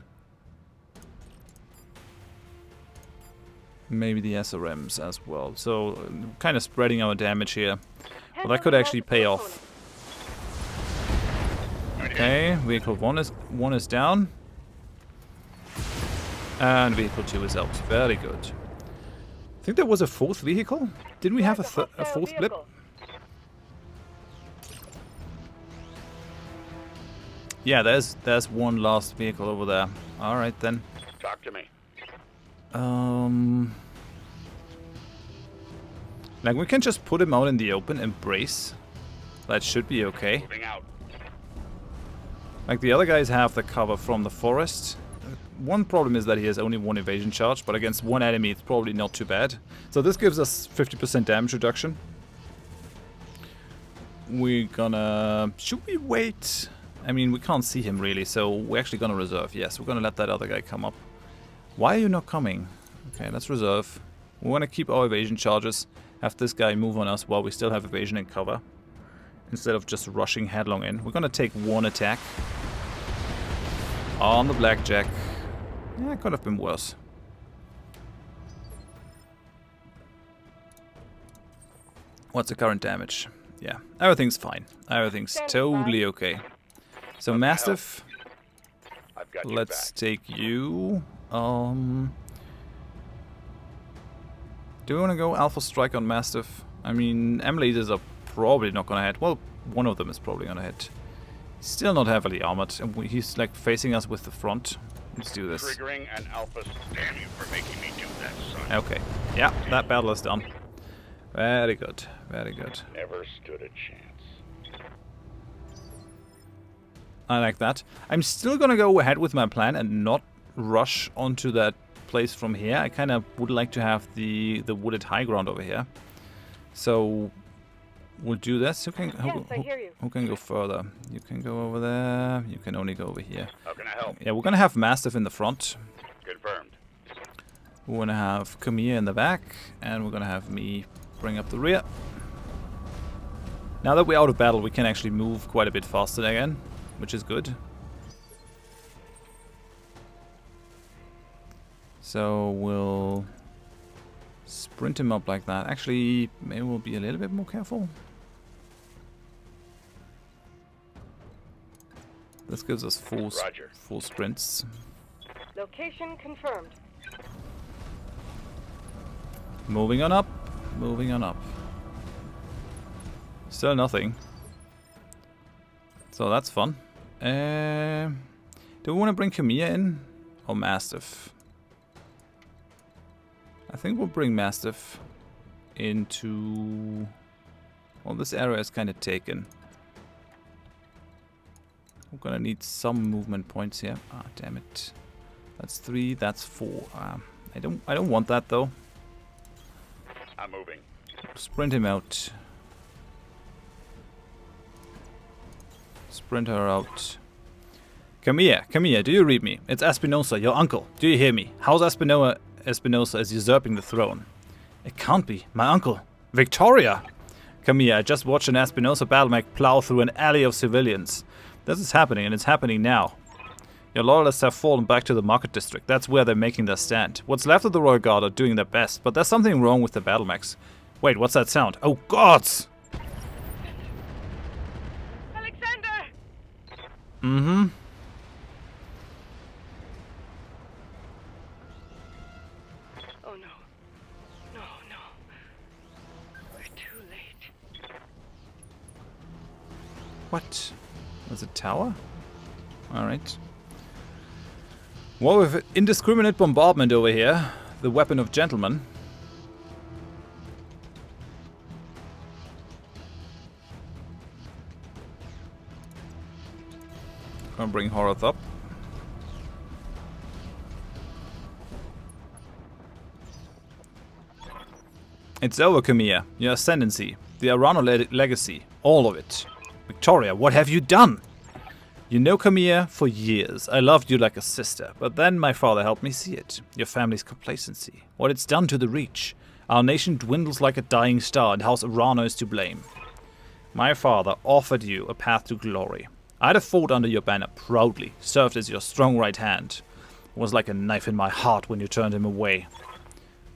maybe the SRMs as well. So kind of spreading our damage here. Well, that could actually pay off. Okay, vehicle one is down. And vehicle 2 is out. Very good. I think there was a fourth vehicle. Didn't we have a fourth blip? Yeah, there's one last vehicle over there. All right then. Talk to me. Like we can just put him out in the open and brace. That should be okay. Moving out. Like the other guys have the cover from the forest. One problem is that he has only one evasion charge, but against one enemy it's probably not too bad. So this gives us 50% damage reduction. We're gonna... Should we wait? I mean, we can't see him really, so we're actually gonna reserve. Yes, we're gonna let that other guy come up. Why are you not coming? Okay, let's reserve. We want to keep our evasion charges. Have this guy move on us while we still have evasion and cover. Instead of just rushing headlong in. We're gonna take one attack. On the blackjack. Yeah, it could have been worse. What's the current damage? Yeah, everything's fine. Everything's totally okay. So Mastiff, let's take you. Do we want to go Alpha Strike on Mastiff? I mean, M-Lasers are probably not gonna hit. Well, one of them is probably gonna hit. Still not heavily armored, and he's like facing us with the front. Let's do this. Triggering an Alpha. Damn you for making me do that, son. Okay. Yeah, that battle is done. Very good. Very good. Never stood a chance. I like that. I'm still gonna go ahead with my plan and not rush onto that place from here. I kind of would like to have the wooded high ground over here. So we'll do this. Who can go further? You can go over there. You can only go over here. How can I help? Yeah, we're gonna have Mastiff in the front. Confirmed. We're gonna have Camille in the back, and we're gonna have me bring up the rear. Now that we're out of battle, we can actually move quite a bit faster again, which is good. So we'll sprint him up like that. Actually, maybe we'll be a little bit more careful. This gives us full sprints. Location confirmed. Moving on up. Moving on up. Still nothing. So that's fun. Do we want to bring Camilla in? Or Mastiff? I think we'll bring Mastiff into... Well, this area is kind of taken. We're gonna need some movement points here. Ah, damn it. That's 3, that's 4. I don't want that though. I'm moving. Sprint him out. Sprint her out. Camilla, do you read me? It's Espinosa, your uncle. Do you hear me? How's Espinosa is usurping the throne? It can't be. My uncle. Victoria! Camilla, I just watched an Espinosa BattleMech plow through an alley of civilians. This is happening, and it's happening now. Your loyalists have fallen back to the market district. That's where they're making their stand. What's left of the Royal Guard are doing their best, but there's something wrong with the BattleMechs. Wait, what's that sound? Oh, gods! Alexander! Mm-hmm. Oh no. No. We're too late. What? There's a tower? Alright. Well, with indiscriminate bombardment over here, the weapon of gentlemen. Gonna bring Horath up. It's over, Camilla. Your ascendancy, the Arano legacy, all of it. Victoria, what have you done? You know Camilla for years. I loved you like a sister, but then my father helped me see it. Your family's complacency, what it's done to the Reach. Our nation dwindles like a dying star, and House Arano is to blame. My father offered you a path to glory. I'd have fought under your banner proudly, served as your strong right hand. It was like a knife in my heart when you turned him away.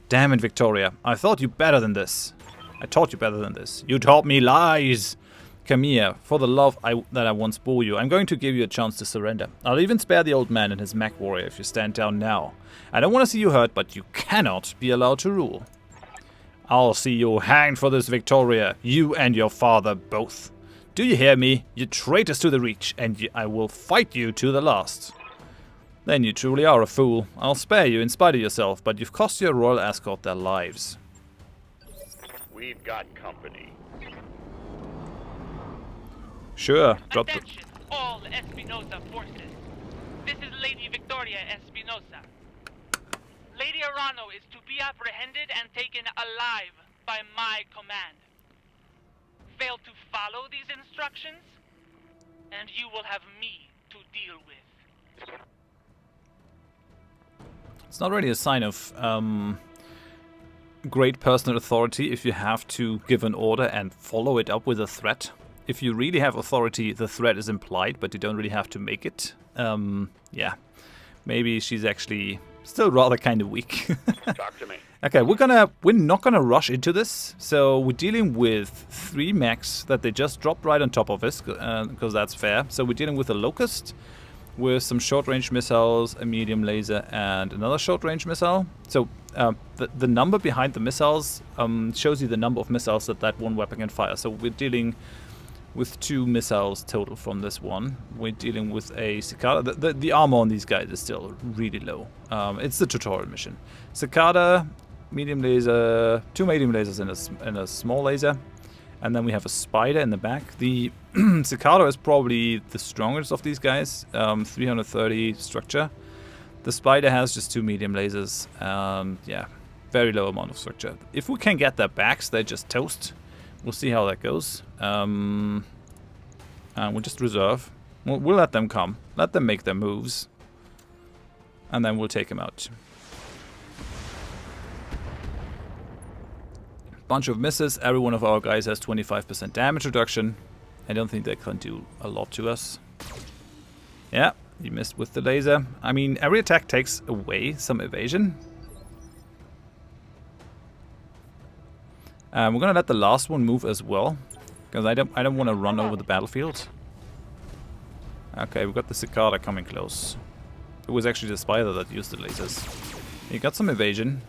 Damn it, Victoria. I thought you better than this. I taught you better than this. You taught me lies. Camilla, for the love that I once bore you, I'm going to give you a chance to surrender. I'll even spare the old man and his MechWarrior if you stand down now. I don't want to see you hurt, but you cannot be allowed to rule. I'll see you hanged for this, Victoria. You and your father both. Do you hear me? You traitors to the Reach, and I will fight you to the last. Then you truly are a fool. I'll spare you in spite of yourself, but you've cost your royal escort their lives. We've got company. Sure, drop the... Attention, all Espinosa forces. This is Lady Victoria Espinosa. Lady Arano is to be apprehended and taken alive by my command. Fail to follow these instructions, and you will have me to deal with. It's not really a sign of great personal authority if you have to give an order and follow it up with a threat. If you really have authority, the threat is implied, but you don't really have to make it. Yeah, maybe she's actually still rather kind of weak. Talk to me. Okay, we're not gonna rush into this. So we're dealing with 3 mechs that they just dropped right on top of us, because that's fair. So we're dealing with a Locust, with some short-range missiles, a medium laser, and another short-range missile. So the number behind the missiles shows you the number of missiles that one weapon can fire. So we're dealing with 2 missiles total from this one. We're dealing with a Cicada. The armor on these guys is still really low. It's the tutorial mission. Cicada, medium laser, 2 medium lasers and a small laser. And then we have a spider in the back. The Cicada is probably the strongest of these guys. 330 structure. The spider has just 2 medium lasers. Yeah, very low amount of structure. If we can get their backs, they're just toast. We'll see how that goes. And we'll just reserve. We'll let them come. Let them make their moves. And then we'll take them out. Bunch of misses. Every one of our guys has 25% damage reduction. I don't think they can do a lot to us. Yeah, you missed with the laser. I mean, every attack takes away some evasion. We're gonna let the last one move as well, because I don't want to run over the battlefield. Okay, we've got the Cicada coming close. It was actually the spider that used the lasers. You got some evasion.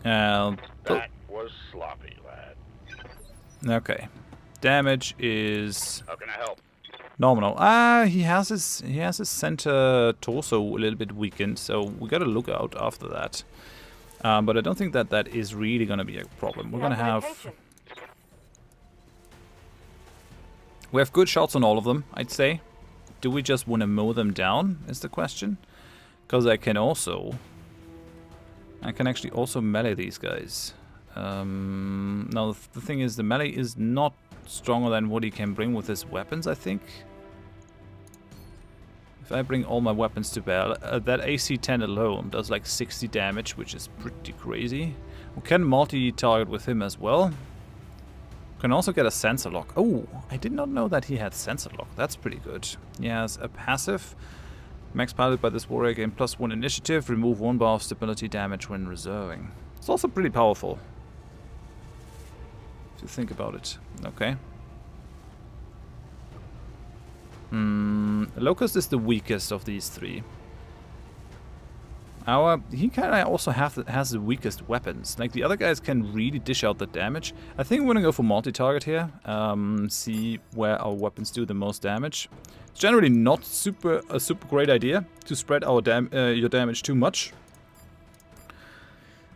That was sloppy, lad. Okay, damage is How can I help? nominal. He has his center torso a little bit weakened, so we gotta look out after that. But I don't think that is really gonna be a problem. We're gonna have... We have good shots on all of them, I'd say. Do we just want to mow them down, is the question? Because I can actually also melee these guys. Now, the thing is, the melee is not stronger than what he can bring with his weapons, I think. If I bring all my weapons to bear, that AC-10 alone does like 60 damage, which is pretty crazy. We can multi-target with him as well. Can also get a sensor lock. Oh, I did not know that he had sensor lock. That's pretty good. He has a passive. Max piloted by this warrior gain +1 initiative. Remove 1 bar of stability damage when reserving. It's also pretty powerful. If you think about it. Okay. Locust is the weakest of these three. He kind of also has the weakest weapons. Like, the other guys can really dish out the damage. I think we're gonna go for multi-target here. See where our weapons do the most damage. It's generally not a super great idea to spread our your damage too much.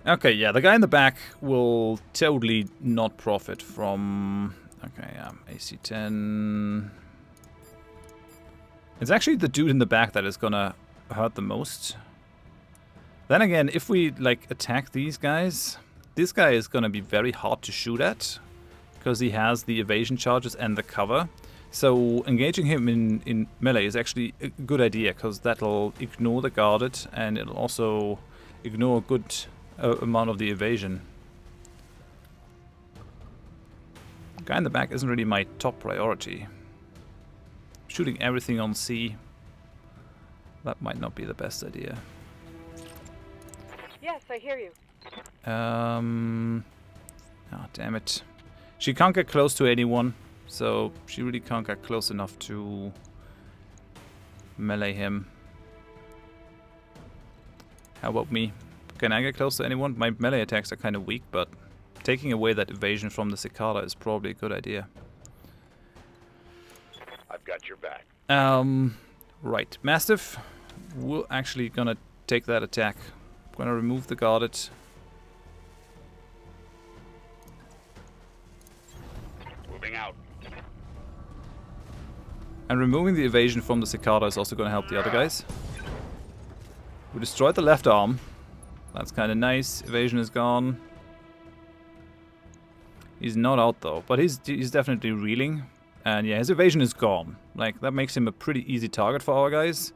Okay, yeah, the guy in the back will totally not profit from... Okay, yeah, AC 10... It's actually the dude in the back that is gonna hurt the most. Then again, if we like attack these guys, this guy is gonna be very hard to shoot at because he has the evasion charges and the cover. So engaging him in melee is actually a good idea because that'll ignore the guarded and it'll also ignore a good amount of the evasion. The guy in the back isn't really my top priority. Shooting everything on C, that might not be the best idea. Yes, I hear you. Oh, damn it. She can't get close to anyone, so she really can't get close enough to melee him. How about me? Can I get close to anyone? My melee attacks are kind of weak, but taking away that evasion from the cicada is probably a good idea. I've got your back. Right. Mastiff, we're actually gonna take that attack. Gonna remove the guarded. Moving out. And removing the evasion from the cicada is also gonna help the other guys. We destroyed the left arm. That's kind of nice. Evasion is gone. He's not out though, but he's definitely reeling. And yeah, his evasion is gone. Like, that makes him a pretty easy target for our guys.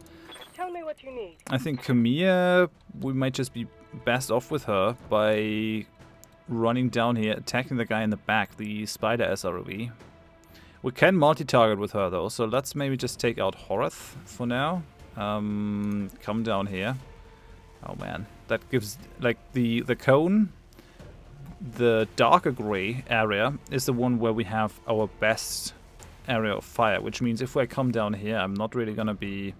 Tell me what you need. I think Kamiya, we might just be best off with her by running down here, attacking the guy in the back, the spider SRV. We can multi-target with her though, so let's maybe just take out Horath for now. Come down here. Oh man, that gives, like, the cone. The darker gray area is the one where we have our best area of fire, which means if I come down here, I'm not really gonna be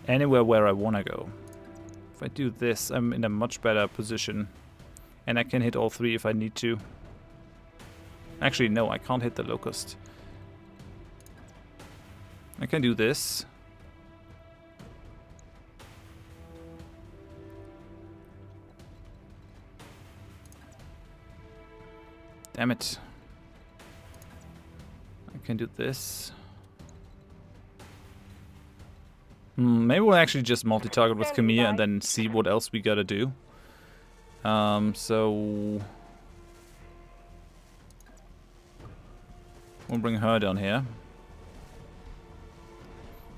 anywhere where I wanna go. If I do this, I'm in a much better position, and I can hit all three if I need to. Actually, no, I can't hit the locust. I can do this. Damn it. I can do this. Maybe we'll actually just multi-target with Kamiya and then see what else we gotta do. So... we'll bring her down here.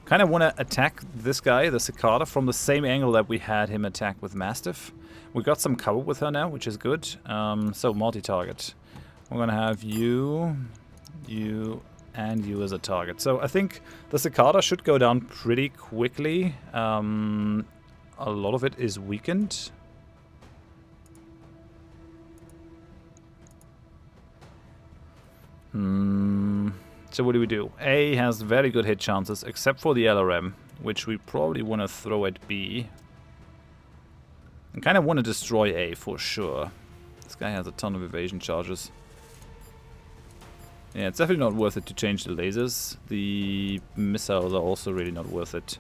Kind of want to attack this guy, the cicada, from the same angle that we had him attack with Mastiff. We got some cover with her now, which is good. So multi-target. We're gonna have you, and you as a target. So I think the cicada should go down pretty quickly. A lot of it is weakened. So what do? A has very good hit chances, except for the LRM, which we probably want to throw at B. I kind of want to destroy A for sure. This guy has a ton of evasion charges. Yeah, it's definitely not worth it to change the lasers. The missiles are also really not worth it.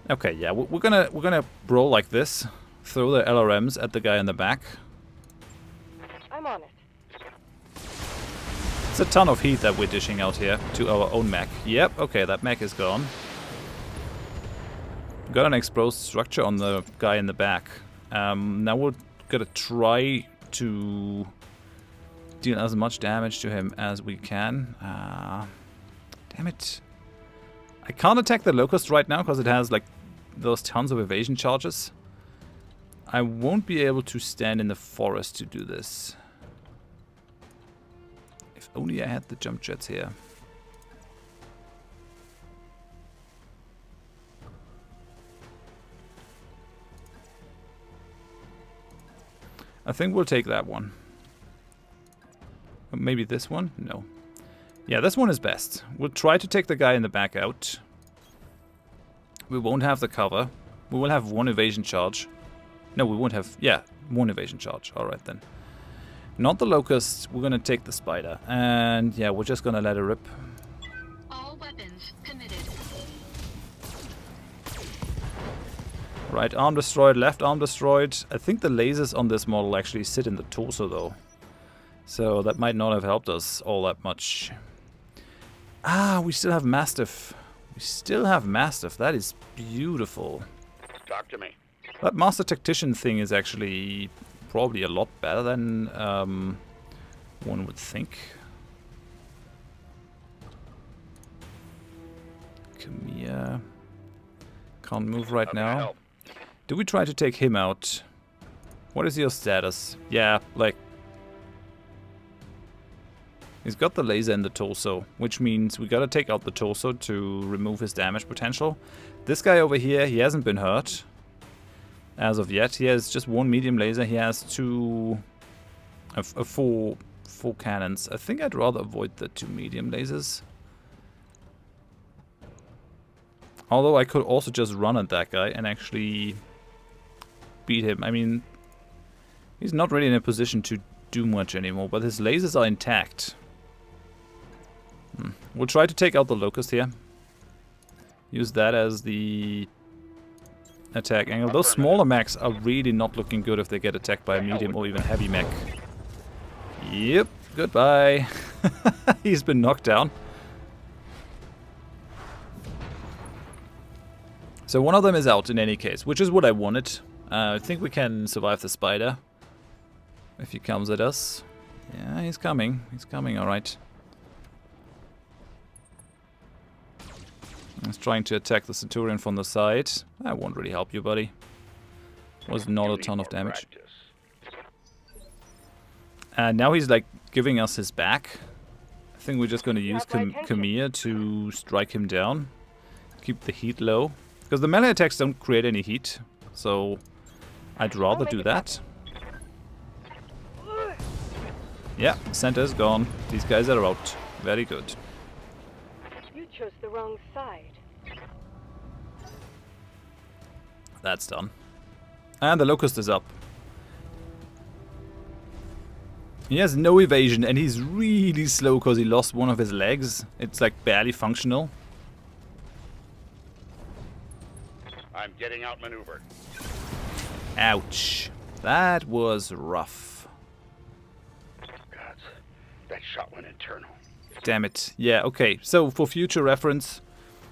Okay, yeah, we're gonna brawl like this. Throw the LRMs at the guy in the back. I'm on it. It's a ton of heat that we're dishing out here to our own mech. Yep, okay, that mech is gone. Got an exposed structure on the guy in the back. Now we're gonna try to deal as much damage to him as we can. Damn it. I can't attack the locust right now because it has like those tons of evasion charges. I won't be able to stand in the forest to do this. If only I had the jump jets here. I think we'll take that one. Maybe this one? No. Yeah, this one is best. We'll try to take the guy in the back out. We won't have the cover. We will have one evasion charge. No, we won't have... Yeah, one evasion charge. Alright then. Not the locust. We're gonna take the spider. And yeah, we're just gonna let it rip. All weapons committed. Right arm destroyed, left arm destroyed. I think the lasers on this model actually sit in the torso though. So that might not have helped us all that much. Ah, we still have Mastiff. We still have Mastiff. That is beautiful. Talk to me. That Master Tactician thing is actually probably a lot better than one would think. Khmer. Can't move right now. Do we try to take him out? What is your status? Yeah, like... He's got the laser in the torso, which means we gotta take out the torso to remove his damage potential. This guy over here, he hasn't been hurt. As of yet. He has just one medium laser. He has four cannons. I think I'd rather avoid the 2 medium lasers. Although I could also just run at that guy and actually beat him. I mean, he's not really in a position to do much anymore, but his lasers are intact. We'll try to take out the locust here. Use that as the attack angle. Those smaller mechs are really not looking good if they get attacked by a medium or even heavy mech. Yep, goodbye. He's been knocked down. So one of them is out in any case, which is what I wanted. I think we can survive the spider if he comes at us. Yeah, he's coming. He's coming, alright. He's trying to attack the Centurion from the side. That won't really help you, buddy. Was not a ton of damage. And now he's like giving us his back. I think we're just going to use Khmer to strike him down. Keep the heat low. Because the melee attacks don't create any heat. So I'd rather do that. Yeah, center is gone. These guys are out. Very good. You chose the wrong side. That's done. And the locust is up. He has no evasion and he's really slow because he lost one of his legs. It's like barely functional. I'm getting outmaneuvered. Ouch. That was rough. God, that shot went internal. Damn it. Yeah, okay. So for future reference,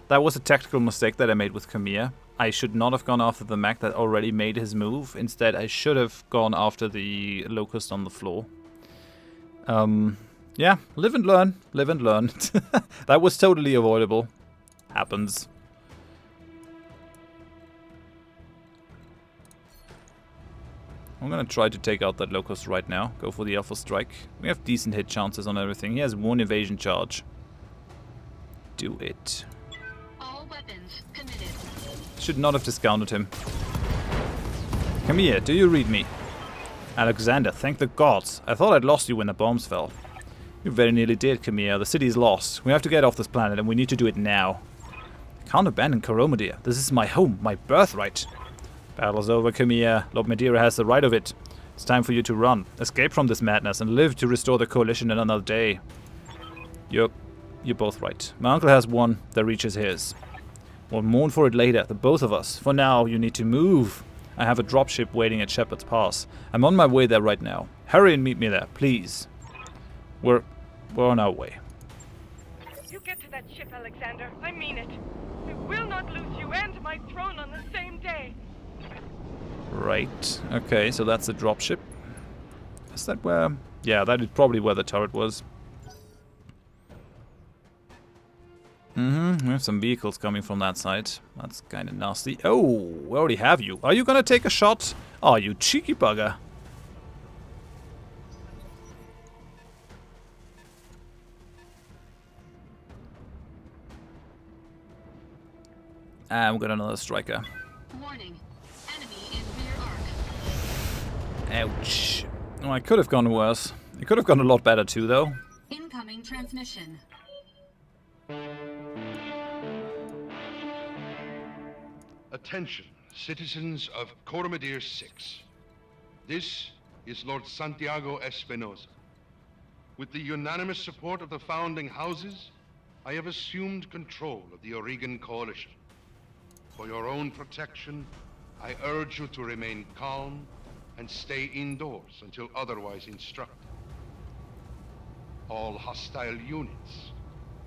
that was a tactical mistake that I made with Khmer. I should not have gone after the mech that already made his move. Instead, I should have gone after the locust on the floor. Yeah, live and learn. Live and learn. That was totally avoidable. Happens. I'm gonna try to take out that locust right now. Go for the alpha strike. We have decent hit chances on everything. He has one evasion charge. Do it. All weapons committed. Should not have discounted him. Come here, do you read me? Alexander, thank the gods. I thought I'd lost you when the bombs fell. You very nearly did, Khmer. The city is lost. We have to get off this planet and we need to do it now. I can't abandon Koromadir. This is my home, my birthright. Battle's over, Khmer. Lord Madeira has the right of it. It's time for you to run. Escape from this madness and live to restore the coalition in another day. You're both right. My uncle has one that reaches his. We'll mourn for it later, the both of us. For now, you need to move. I have a dropship waiting at Shepherd's Pass. I'm on my way there right now. Hurry and meet me there, please. We're on our way. You get to that ship, Alexander. I mean it. We will not lose you and my throne on the same day. Right. Okay, so that's the dropship. Is that where... Yeah, that is probably where the turret was. We have some vehicles coming from that side. That's kind of nasty. Oh, we already have you. Are you gonna take a shot? Oh, you cheeky bugger. And we got another striker. Warning. Enemy in rear arc. Ouch. Oh, it could have gone worse. It could have gone a lot better too, though. Incoming transmission. Attention, citizens of Coromadir 6. This is Lord Santiago Espinosa. With the unanimous support of the founding houses, I have assumed control of the Oregon Coalition. For your own protection, I urge you to remain calm and stay indoors until otherwise instructed. All hostile units,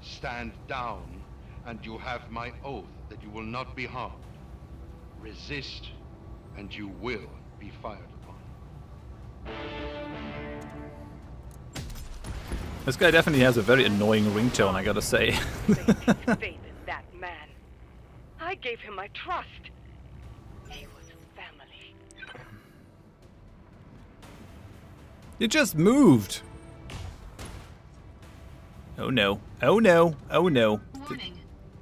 stand down, and you have my oath that you will not be harmed. Resist, and you will be fired upon. This guy definitely has a very annoying ringtone, I gotta say. Faith in that man. I gave him my trust. He was family. You just moved! Oh no. Oh no. Oh no. Warning.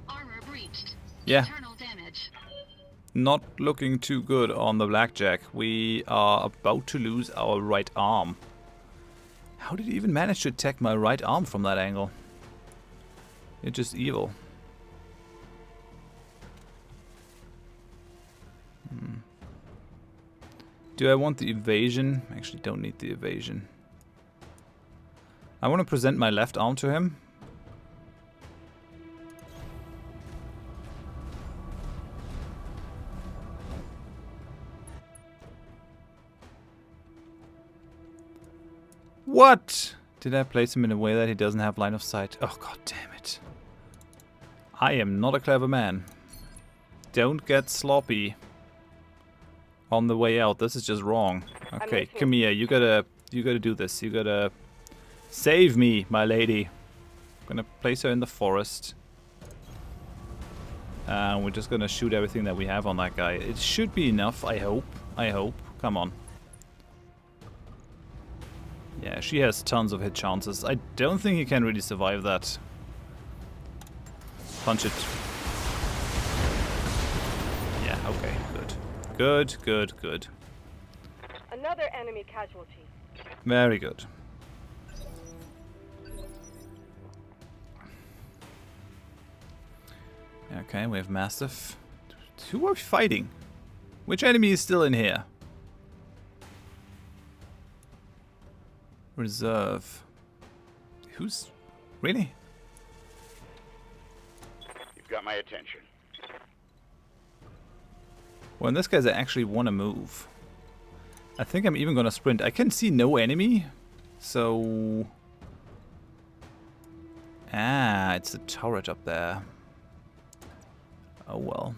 Armor breached. Yeah. Internal damage. Not looking too good on the blackjack. We are about to lose our right arm. How did he even manage to attack my right arm from that angle? It's just evil. Do I want the evasion? Actually, don't need the evasion. I want to present my left arm to him. What? Did I place him in a way that he doesn't have line of sight? Oh, god damn it. I am not a clever man. Don't get sloppy on the way out. This is just wrong. Okay, come here. You gotta do this. You gotta save me, my lady. I'm gonna place her in the forest. And we're just gonna shoot everything that we have on that guy. It should be enough, I hope. I hope. Come on. Yeah, she has tons of hit chances. I don't think he can really survive that. Punch it. Yeah, okay, good. Good, good, good. Another enemy casualty. Very good. Okay, we have Mastiff. Who are we fighting? Which enemy is still in here? Reserve. Who's... Really? You've got my attention. Well, in this case, I actually want to move. I think I'm even going to sprint. I can see no enemy. So... Ah, it's the turret up there. Oh well.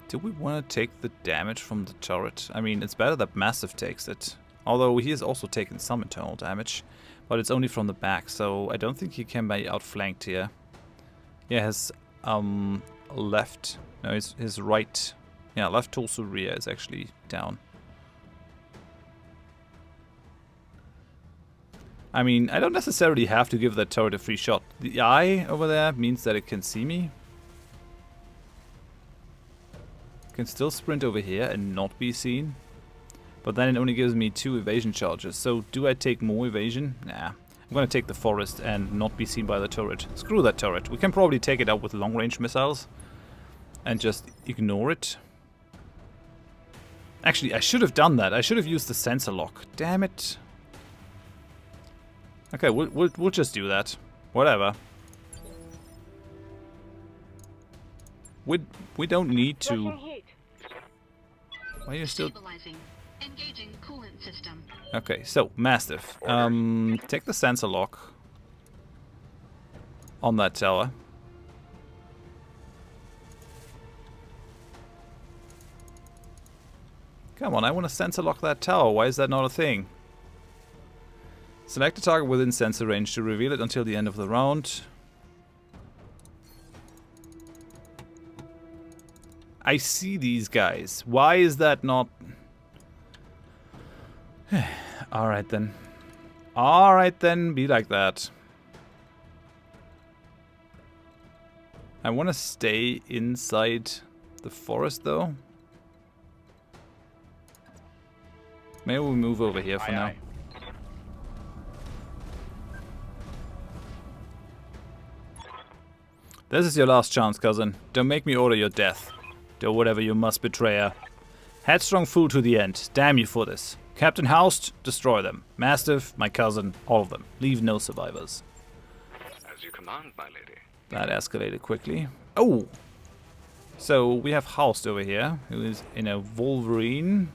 Do we want to take the damage from the turret? I mean, it's better that Massive takes it. Although he has also taken some internal damage. But it's only from the back, so I don't think he can be outflanked here. Yeah, his left... No, his right... Yeah, left torso rear is actually down. I mean, I don't necessarily have to give that turret a free shot. The eye over there means that it can see me. Can still sprint over here and not be seen. But then it only gives me 2 evasion charges. So do I take more evasion? Nah. I'm gonna take the forest and not be seen by the turret. Screw that turret. We can probably take it out with long range missiles. And just ignore it. Actually, I should have done that. I should have used the sensor lock. Damn it. Okay, we'll just do that. Whatever. We don't need to. Why are you still? Stabilizing. Engaging coolant system. Okay, so Mastiff. Take the sensor lock on that tower. Come on, I want to sensor lock that tower. Why is that not a thing? Select a target within sensor range to reveal it until the end of the round. I see these guys. Why is that not... Alright then. Alright then, be like that. I want to stay inside the forest though. Maybe we move over here for now. This is your last chance, cousin. Don't make me order your death. Do whatever you must, betrayer. Headstrong fool to the end. Damn you for this. Captain Housed, destroy them. Mastiff, my cousin, all of them. Leave no survivors. As you command, my lady. That escalated quickly. Oh! So we have Housed over here, who is in a Wolverine.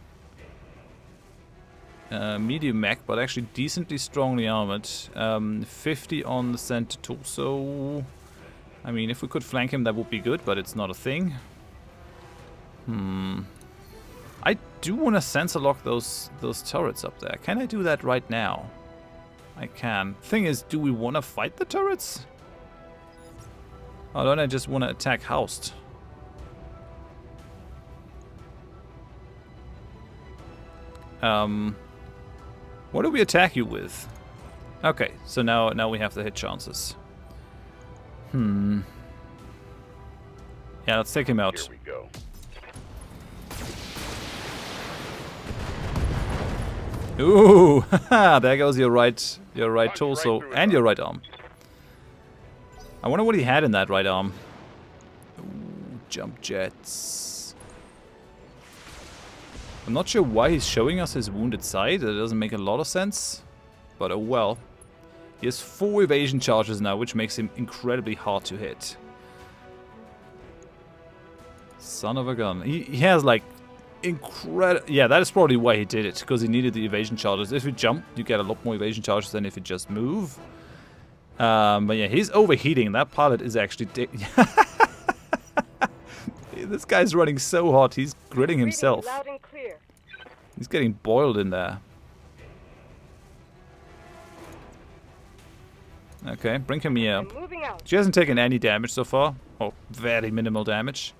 Medium mech, but actually decently strongly armored. 50 on the center torso. I mean, if we could flank him, that would be good, but it's not a thing. I do want to sensor lock those turrets up there. Can I do that right now? I can. Thing is, do we want to fight the turrets? Or don't I just want to attack Housed? What do we attack you with? Okay, so now we have the hit chances. Yeah, let's take him out. Here we go. Ooh, there goes your right torso and your right arm. I wonder what he had in that right arm. Ooh, jump jets. I'm not sure why he's showing us his wounded side. That doesn't make a lot of sense. But oh well. He has 4 evasion charges now, which makes him incredibly hard to hit. Son of a gun. He has like incredible... Yeah, that is probably why he did it, because he needed the evasion charges. If you jump, you get a lot more evasion charges than if you just move. But yeah, he's overheating. That pilot is actually... This guy's running so hot, he's gritting himself. Loud and clear. He's getting boiled in there. Okay, bring him here. Moving out. She hasn't taken any damage so far. Oh, very minimal damage.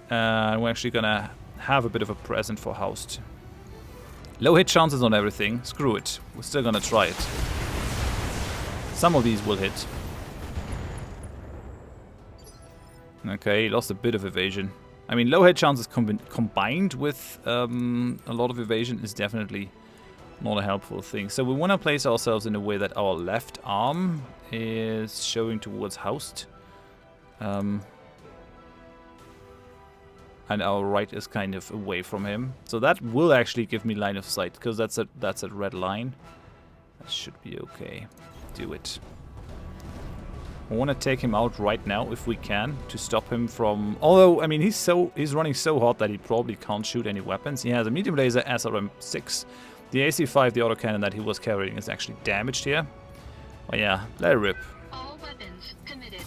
And we're actually gonna have a bit of a present for Housed. Low hit chances on everything. Screw it. We're still gonna try it. Some of these will hit. Okay, he lost a bit of evasion. I mean, low hit chances combined with a lot of evasion is definitely not a helpful thing. So we want to place ourselves in a way that our left arm is showing towards Housed. And our right is kind of away from him. So that will actually give me line of sight, because that's a red line. That should be okay. Do it. I want to take him out right now if we can, to stop him from... Although, I mean, he's running so hot that he probably can't shoot any weapons. He has a medium laser SRM-6. The AC-5, the autocannon that he was carrying, is actually damaged here. But yeah, let it rip. All weapons committed.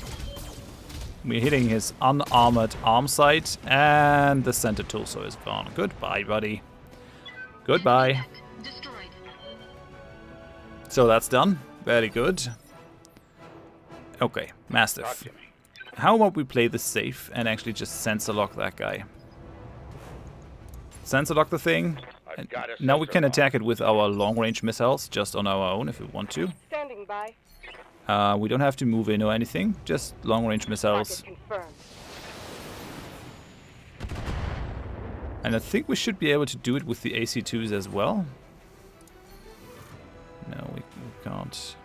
We're hitting his unarmored arm sight, and the center torso is gone. Goodbye, buddy. Goodbye. Mech destroyed. So that's done. Very good. Okay, Mastiff. How about we play this safe and actually just sensor lock that guy? Sensor lock the thing. And now we can attack it with our long-range missiles, just on our own if we want to. Standing by. We don't have to move in or anything, just long-range missiles. Target confirmed. And I think we should be able to do it with the AC-2s as well. No, we can't.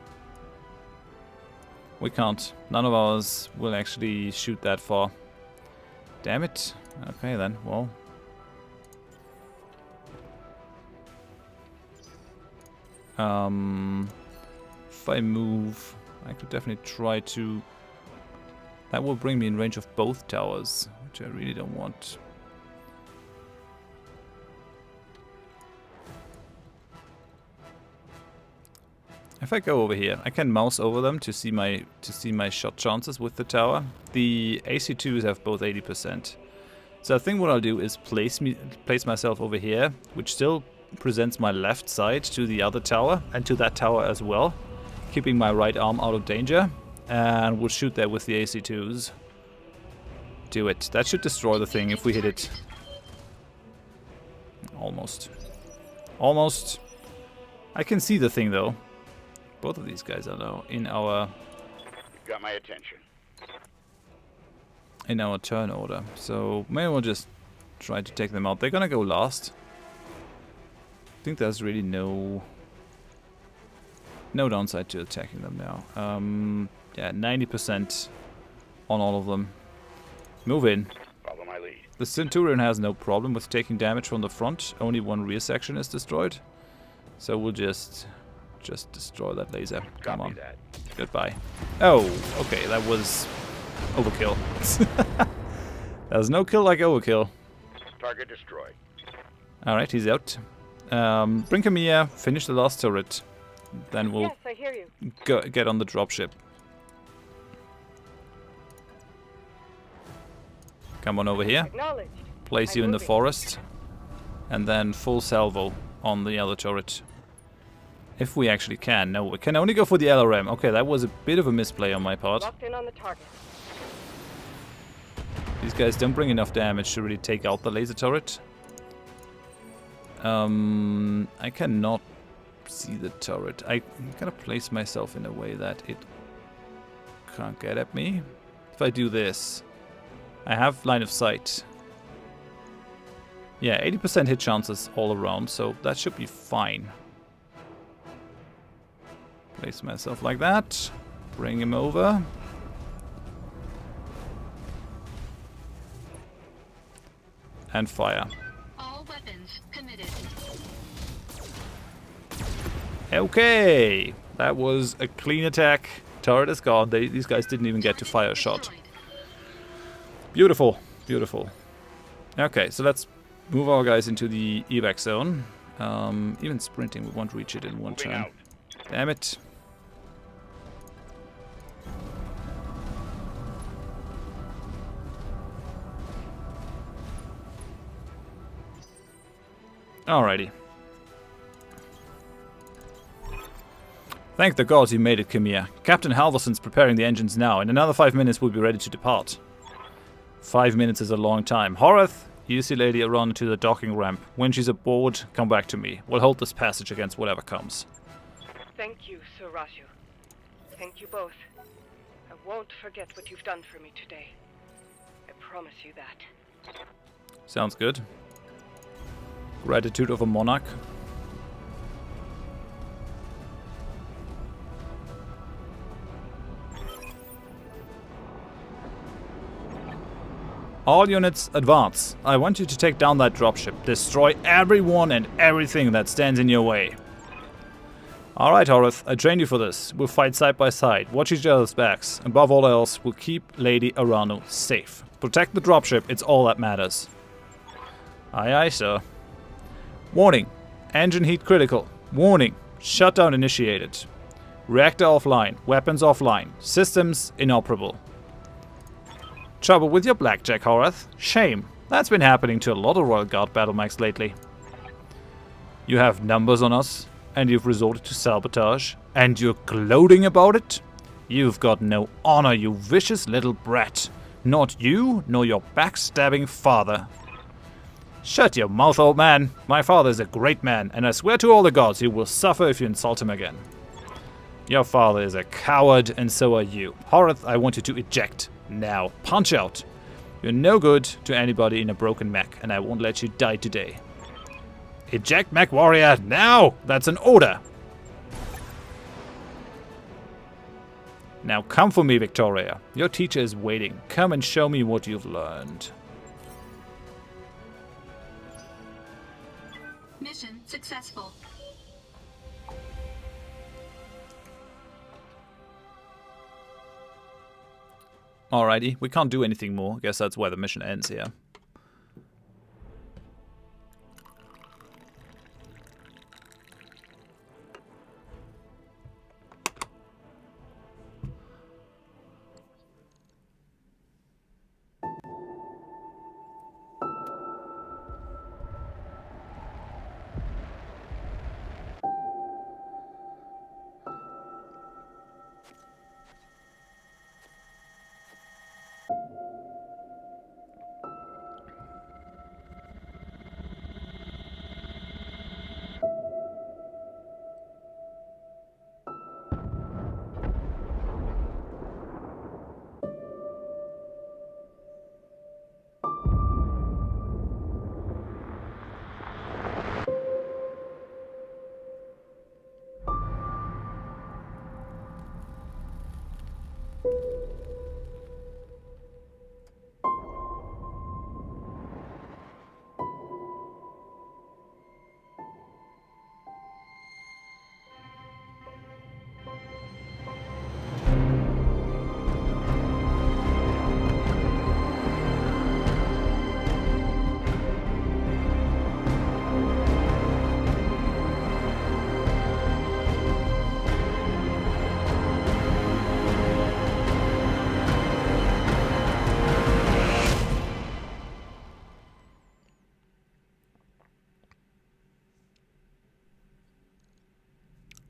We can't. None of ours will actually shoot that far. Damn it. Okay then, well. If I move, I could definitely try to... That will bring me in range of both towers, which I really don't want. If I go over here, I can mouse over them to see my shot chances with the tower. The AC2s have both 80%. So I think what I'll do is place myself over here, which still presents my left side to the other tower and to that tower as well, keeping my right arm out of danger, and we'll shoot there with the AC2s. Do it. That should destroy the thing if we hit it. Almost. Almost. I can see the thing though. Both of these guys are now in our... You've got my attention. in our turn order. So maybe we'll just try to take them out. They're gonna go last. I think there's really no downside to attacking them now. Yeah, 90% on all of them. Move in. Follow my lead. The Centurion has no problem with taking damage from the front. Only one rear section is destroyed. So we'll just destroy that laser. Come Copy on. that. Goodbye. Oh, okay, that was overkill. There's no kill like overkill. Target destroyed. Alright, he's out. Bring him here, finish the last turret. Then we'll Yes, I hear you. get on the dropship. Come on over here. Acknowledged. Place you in the forest. And then full salvo on the other turret. If we actually can. No, we can only go for the LRM. Okay, that was a bit of a misplay on my part. Locked in on the target. These guys don't bring enough damage to really take out the laser turret. I cannot see the turret. I gotta place myself in a way that it can't get at me. If I do this, I have line of sight. Yeah, 80% hit chances all around, so that should be fine. Place myself like that. Bring him over. And fire. All weapons committed. Okay, that was a clean attack. Turret is gone. These guys didn't even get to fire a shot. Destroyed. Beautiful, beautiful. Okay, so let's move our guys into the evac zone. Even sprinting, we won't reach it in one Moving turn. out. Damn it. Alrighty. Thank the gods you made it, Kimia. Captain Halverson's preparing the engines now. In another 5 minutes, we'll be ready to depart. 5 minutes is a long time. Horath, you see Lady Aron to the docking ramp. When she's aboard, come back to me. We'll hold this passage against whatever comes. Thank you, Sir Raju. Thank you both. I won't forget what you've done for me today. I promise you that. Sounds good. Gratitude of a monarch. All units, advance. I want you to take down that dropship. Destroy everyone and everything that stands in your way. Alright, Horath, I trained you for this. We'll fight side by side. Watch each other's backs. Above all else, we'll keep Lady Arano safe. Protect the dropship, it's all that matters. Aye, aye, sir. Warning. Engine heat critical. Warning. Shutdown initiated. Reactor offline. Weapons offline. Systems inoperable. Trouble with your blackjack, Horath. Shame. That's been happening to a lot of Royal Guard BattleMechs lately. You have numbers on us, and you've resorted to sabotage, and you're gloating about it? You've got no honor, you vicious little brat. Not you, nor your backstabbing father. Shut your mouth, old man. My father is a great man, and I swear to all the gods you will suffer if you insult him again. Your father is a coward, and so are you. Horath, I want you to eject. Now, punch out. You're no good to anybody in a broken mech, and I won't let you die today. Eject MechWarrior, now! That's an order! Now come for me, Victoria. Your teacher is waiting. Come and show me what you've learned. Mission successful. Alrighty, we can't do anything more. I guess that's where the mission ends here.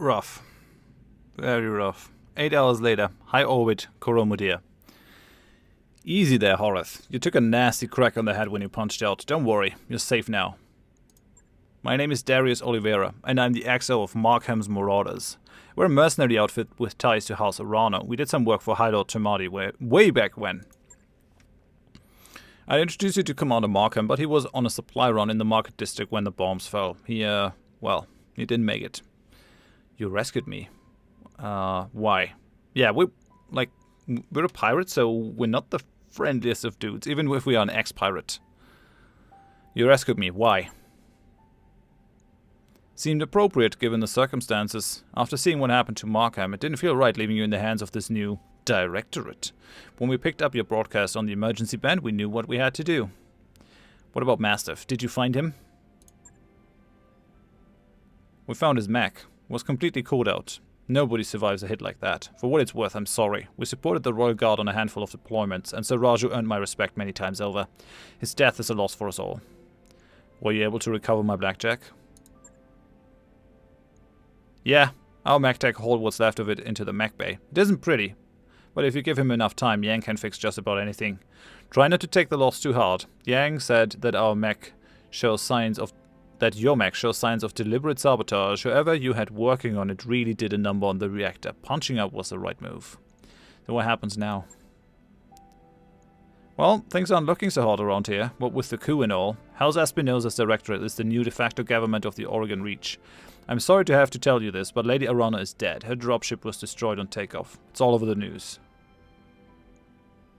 Rough. Very rough. 8 hours later, high orbit, Koromudir. Easy there, Horath. You took a nasty crack on the head when you punched out. Don't worry, you're safe now. My name is Darius Oliveira, and I'm the XO of Markham's Marauders. We're a mercenary outfit with ties to House Arano. We did some work for High Lord Tamati way back when. I introduced you to Commander Markham, but he was on a supply run in the market district when the bombs fell. He didn't make it. You rescued me. Why? Yeah, we're a pirate, so we're not the friendliest of dudes, even if we are an ex-pirate. You rescued me. Why? Seemed appropriate given the circumstances. After seeing what happened to Markham, it didn't feel right leaving you in the hands of this new directorate. When we picked up your broadcast on the emergency band, we knew what we had to do. What about Mastiff? Did you find him? We found his mech. Was completely caught out. Nobody survives a hit like that. For what it's worth, I'm sorry. We supported the Royal Guard on a handful of deployments, and Sir Raju earned my respect many times over. His death is a loss for us all. Were you able to recover my blackjack? Yeah, our MechTech hauled what's left of it into the mech bay. It isn't pretty, but if you give him enough time, Yang can fix just about anything. Try not to take the loss too hard. Yang said that your mech shows signs of deliberate sabotage. Whoever you had working on it really did a number on the reactor. Punching up was the right move. So what happens now? Well, things aren't looking so hot around here, what with the coup and all. House Espinosa's directorate is the new de facto government of the Oregon Reach. I'm sorry to have to tell you this, but Lady Arana is dead. Her dropship was destroyed on takeoff. It's all over the news.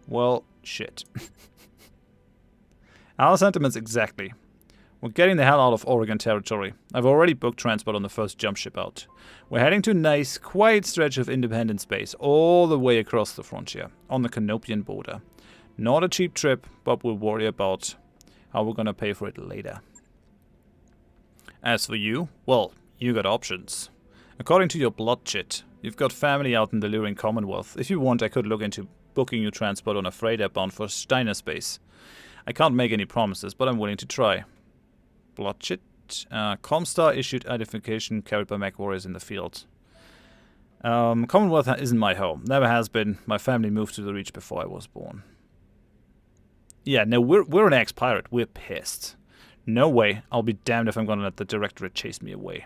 Well, shit. Our sentiments exactly. We're getting the hell out of Oregon territory. I've already booked transport on the first jump ship out. We're heading to a nice, quiet stretch of independent space, all the way across the frontier, on the Canopian border. Not a cheap trip, but we'll worry about how we're gonna pay for it later. As for you, well, you got options. According to your blood chit, you've got family out in the luring Commonwealth. If you want, I could look into booking you transport on a freighter bound for Steiner space. I can't make any promises, but I'm willing to try. Blood chit? Comstar issued identification carried by MechWarriors in the field. Commonwealth isn't my home. Never has been. My family moved to the Reach before I was born. Yeah, no, we're an ex-pirate. We're pissed. No way. I'll be damned if I'm gonna let the directorate chase me away.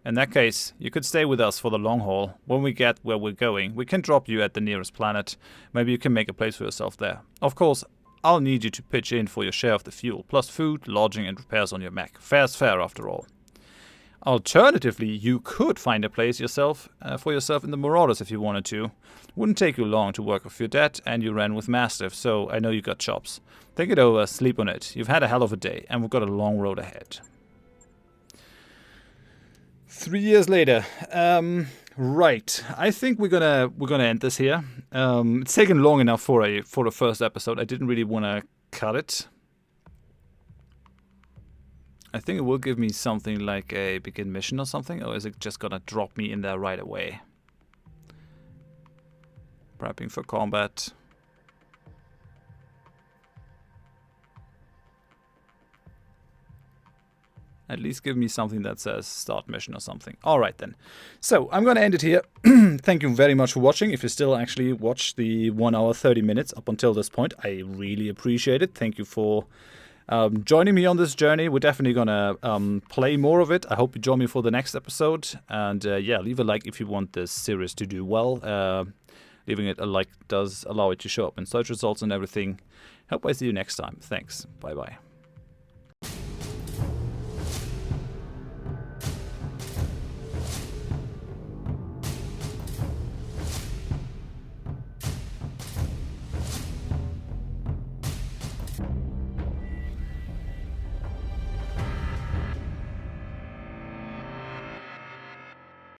In that case, you could stay with us for the long haul. When we get where we're going, we can drop you at the nearest planet. Maybe you can make a place for yourself there. Of course, I'll need you to pitch in for your share of the fuel, plus food, lodging, and repairs on your mech. Fair's fair, after all. Alternatively, you could find a place for yourself in the Marauders if you wanted to. Wouldn't take you long to work off your debt, and you ran with Mastiff, so I know you got chops. Think it over, sleep on it. You've had a hell of a day, and we've got a long road ahead. 3 years later. Right. I think we're gonna end this here. It's taken long enough for the first episode. I didn't really want to cut it. I think it will give me something like a begin mission or something, or is it just gonna drop me in there right away? Prepping for combat. At least give me something that says start mission or something. Alright then. So, I'm going to end it here. Thank you very much for watching. If you still actually watch the 1 hour 30 minutes up until this point, I really appreciate it. Thank you for joining me on this journey. We're definitely going to play more of it. I hope you join me for the next episode. And yeah, leave a like if you want this series to do well. Leaving it a like does allow it to show up in search results and everything. Hope I see you next time. Thanks. Bye-bye.